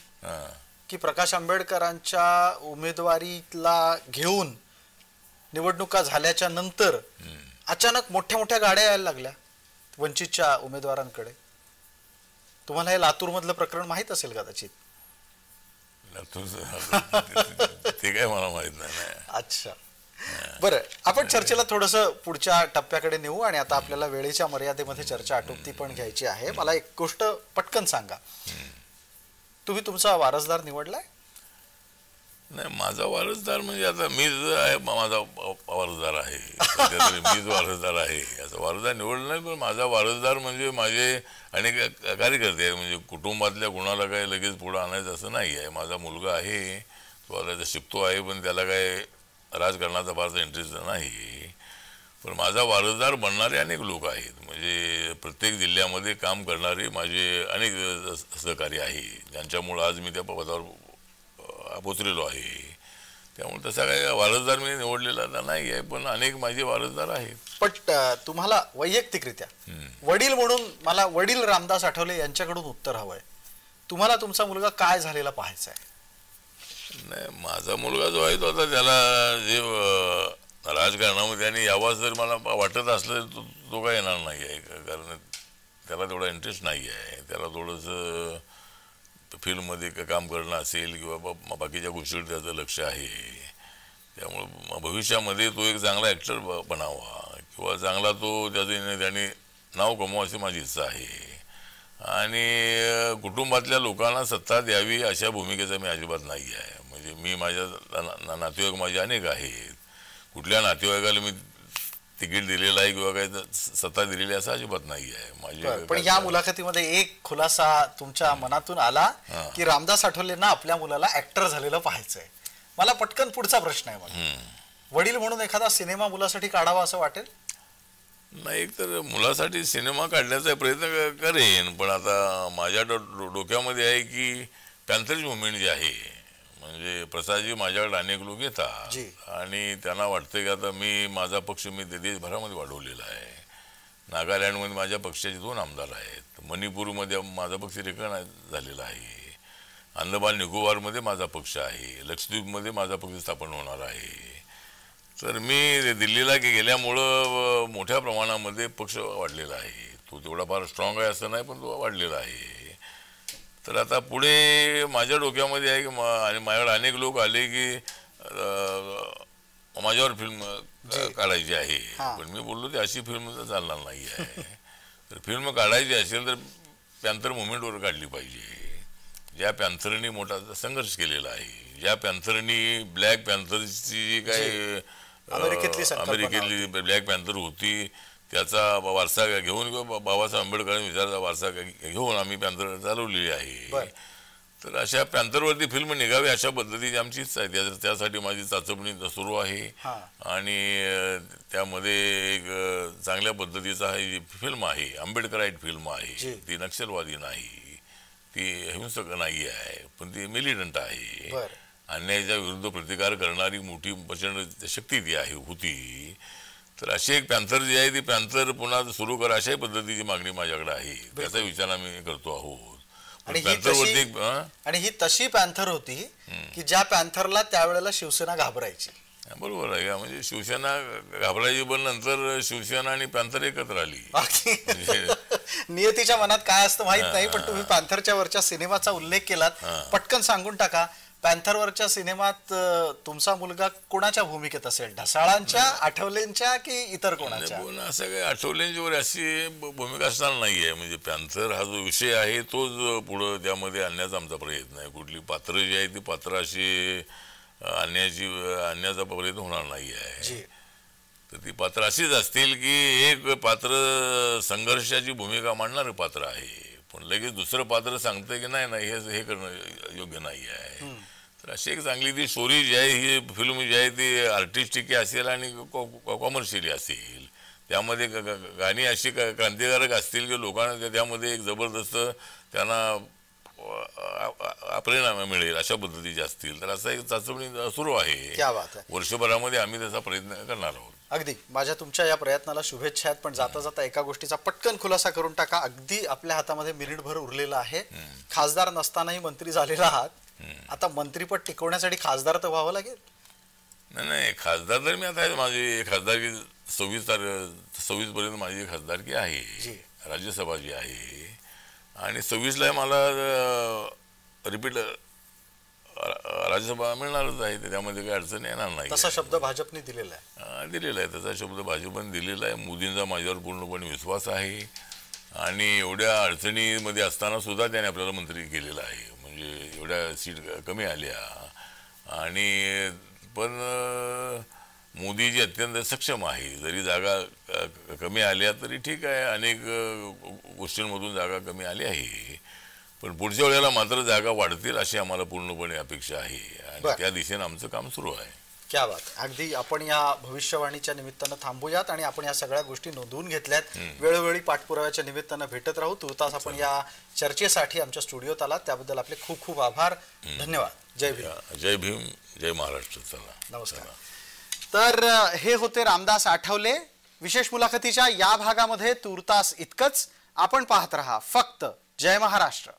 की प्रकाश आंबेडकरांच्या उमेदवारीला घेऊन निवडणुका झाल्याच्या नंतर अचानक मोठ्या मोठ्या गाड्या यायला लागल्या वंचितच्या उमेदवारांकडे? तुम्हाला हे लातूर मधलं प्रकरण माहित असेल कदाचित. ते काय मला माहित नाही. अच्छा, बरं, आपण चर्चेला थोडस पुढच्या टप्प्याकडे नेऊ आणि आता आपल्याला वेळेच्या मर्यादेमध्ये चर्चा आटोपती पण घ्यायची आहे. मला एक गोष्ट पटकन सांगा, तुम्ही तुमचा वारसदार निवडलाय? नाही, माझा वारसदार म्हणजे आता मीच आहे, माझा वारसदार आहे, मीच वारसदार आहे. याचा वारसदार निवडला नाही, पण माझा वारसदार म्हणजे माझे अनेक कार्यकर्ते आहे. म्हणजे कुटुंबातल्या कुणाला काय लगेच पुढे आणायचं असं नाही आहे. माझा मुलगा आहे, तो आता शिकतो आहे, पण त्याला काय राजकारणाचा फारसा इंटरेस्ट नाही. पण माझा वारसदार बनणारे अनेक लोक आहेत. म्हणजे प्रत्येक जिल्ह्यामध्ये काम करणारे माझे अनेक सहकारी आहे, ज्यांच्यामुळे आज मी त्या पदावर पोचलेलो आहे. त्यामुळे तसा काही वारसदार मी निवडलेला नाही आहे, पण अनेक माझे वारसदार आहेत. पण तुम्हाला वैयक्तिकरित्या वडील म्हणून मला वडील रामदास आठवले यांच्याकडून उत्तर हवंय. तुम्हाला तुमचा मुलगा काय झालेला पाहायचा आहे? नाही, माझा मुलगा जो आहे तो आता त्याला जे राजकारणामध्ये आणि यावा जर मला वाटत असलं तो काय येणार नाही आहे, कारण त्याला तेवढा इंटरेस्ट नाही आहे. त्याला थोडंसं फिल्ममध्ये काम करणं असेल किंवा बाकीच्या गोष्टीवर त्याचं लक्ष आहे. त्यामुळं भविष्यामध्ये तो एक चांगला ॲक्टर बनावा किंवा चांगला तो त्याने नाव कमवा अशी माझी इच्छा आहे. आणि कुटुंबातल्या लोकांना सत्ता द्यावी अशा भूमिकेचा मी अजिबात नाही आहे. म्हणजे मी माझ्या नातेवाईक माझे अनेक आहेत, कुठल्या नातेवाईकाला मी तिकीट दिलेलं आहे किंवा काही सत्ता दिलेली असं अजिबात नाही आहे माझी. पण या मुलाखतीमध्ये एक खुलासा तुमच्या मनातून आला की रामदास आठवलेंना आपल्या मुलाला ऍक्टर झालेलं पाहायचंय. मला पटकन पुढचा प्रश्न आहे, मला वडील म्हणून एखादा सिनेमा मुलासाठी काढावा असं वाटेल? नाही, तर मुलासाठी सिनेमा काढण्याचा प्रयत्न करेन, पण आता माझ्या डोक्यामध्ये आहे की पॅन्थर्स मुवमेंट जी आहे, म्हणजे प्रसादजी माझ्याकडे अनेक लोक येतात आणि त्यांना वाटतं की आता माझा पक्ष मी देशभरामध्ये वाढवलेला आहे. नागालँडमध्ये माझ्या पक्षाचे 2 आमदार आहेत, मणिपूरमध्ये माझा पक्ष रिकग्नाइज झालेला आहे, अंदमान निकोबारमध्ये माझा पक्ष आहे, लक्षद्वीपमध्ये माझा पक्ष स्थापन होणार आहे. तर मी दिल्लीला गेल्यामुळं मोठ्या प्रमाणामध्ये पक्ष वाढलेला आहे. तो तेवढा फार स्ट्रॉंग आहे असं नाही, पण तो वाढलेला आहे. तर आता पुढे माझ्या डोक्यामध्ये आहे की आणि माझ्याकडे अनेक लोक आले की माझ्यावर फिल्म काढायची आहे, पण मी बोललो की अशी फिल्म तर चालणार नाही आहे. तर फिल्म काढायची असेल तर पॅन्थर मुवमेंटवर काढली पाहिजे, ज्या पॅन्थरनी मोठा संघर्ष केलेला आहे, ज्या पॅन्थरनी ब्लॅक पॅन्थरची जी काही अमेरिकेतली ब्लॅक पॅन्थर होती त्याचा वारसा घेऊन किंवा बाबासाहेब आंबेडकरांनी विचाराचा वारसा घेऊन आम्ही पॅन्थर चालवलेली आहे. तर अशा पॅन्थरवरती फिल्म निघावी अशा पद्धतीची आमची इच्छा आहे. त्यासाठी माझी चाचपणी सुरू आहे आणि त्यामध्ये एक चांगल्या पद्धतीचा ही फिल्म आहे, आंबेडकराईट फिल्म आहे. ती नक्षलवादी नाही, ती हिंसक नाही आहे, पण ती मिलिटंट आहे. अन्यायाच्या विरुद्ध प्रतिकार करणारी मोठी प्रचंड शक्ती ती होती. तर अशी एक पॅन्थर जी आहे ती पॅन्थर पुन्हा सुरू करा अशाही पद्धतीची मागणी माझ्याकडे आहे. त्याचा विचार आम्ही करतो आहोत. आणि ही तशी पॅन्थर होती की ज्या पॅन्थरला त्यावेळेला शिवसेना घाबरायची. बरोबर आहे का? म्हणजे शिवसेना घाबरायची, पण नंतर शिवसेना आणि पॅन्थर एकत्र आली. नियतीच्या मनात काय असतं माहित नाही, पण तुम्ही पॅन्थरच्या वरच्या सिनेमाचा उल्लेख केलात, पटकन सांगून टाका. पॅन्थरवरच्या सिनेमात तुमचा मुलगा कोणाच्या भूमिकेत असेल? ढसाळांच्या, आठवलेंच्या की इतर कोणाच्या? असं काही आठवलेंच्यावर अशी भूमिका असणार नाहीये. म्हणजे पॅन्थर हा जो विषय आहे तोच पुढं त्यामध्ये आणण्याचा आमचा प्रयत्न आहे. कुठली पात्र जी आहे ती पात्र अशी आणण्याचा प्रयत्न होणार नाही आहे. तर ती पात्र अशीच असतील की एक पात्र संघर्षाची भूमिका मांडणारं पात्र आहे, पण लगेच दुसरं पात्र सांगतंय की नाही हे करणं योग्य नाही आहे. तर अशी एक चांगली ती स्टोरी जी आहे, ही फिल्म जी आहे ती आर्टिस्टिक असेल आणि कॉमर्शियली असेल. त्यामध्ये गाणी अशी क्रांतिकारक असतील की लोकांना त्यामध्ये एक जबरदस्त त्यांना प्रेरणा मिळेल अशा पद्धतीचे असतील. तर असा एक चाचपणी सुरू आहे. वर्षभरामध्ये आम्ही त्याचा प्रयत्न करणार आहोत. अगदी माझ्या तुमच्या या प्रयत्नाला शुभेच्छा आहेत. पण जाता जाता एका गोष्टीचा पटकन खुलासा करून टाका. अगदी आपल्या हातामध्ये मिनिटभर उरलेला आहे. खासदार नसतानाही मंत्री झालेला आहात, आता मंत्रीपद टिकवण्यासाठी खासदार तर व्हावं लागेल. नाही, खासदार तर मी आता माझी खासदारकी 26 पर्यंत माझी खासदारकी आहे, राज्यसभा जी आहे, आणि 26ला मला रिपीट राज्यसभा मिळणारच आहे, त्याच्यामध्ये काही अडचण येणार नाही. तसा शब्द भाजपने दिलेला आहे. दिलेला आहे, त्याचा शब्द भाजपने दिलेला आहे. मोदींचा माझ्यावर पूर्णपणे विश्वास आहे आणि एवढ्या अडचणीमध्ये असताना सुद्धा त्याने आपल्याला मंत्री केलेला आहे. म्हणजे एवढ्या सीट कमी आल्या आणि पण मोदीजी अत्यंत सक्षम आहे. जरी जागा कमी आल्या तरी ठीक आहे, अनेक गोष्टींमधून जागा कमी आली आहे, पण पुढच्या वेळेला मात्र जागा वाढतील अशी आम्हाला पूर्णपणे अपेक्षा आहे आणि त्या दिशेने आमचं काम सुरू आहे. क्या बात. अगदी आपण या भविष्यवाणीच्या निमित्तानं थांबूयात आणि आपण या सगळ्या गोष्टी नोंदवून घेतल्यात. वेळोवेळी पाठपुराव्याच्या निमित्तानं भेटत राहू. तुर्तास आपण या चर्चेसाठी आमच्या स्टुडिओत आलात त्याबद्दल आपले खूप खूप आभार. धन्यवाद. जय भीम. जय भीम, जय महाराष्ट्र. चला नमस्कार. तर हे होते रामदास आठवले. विशेष मुलाखतीच्या या भागामध्ये तुर्तास इतकंच. आपण पाहत रहा फक्त जय महाराष्ट्र.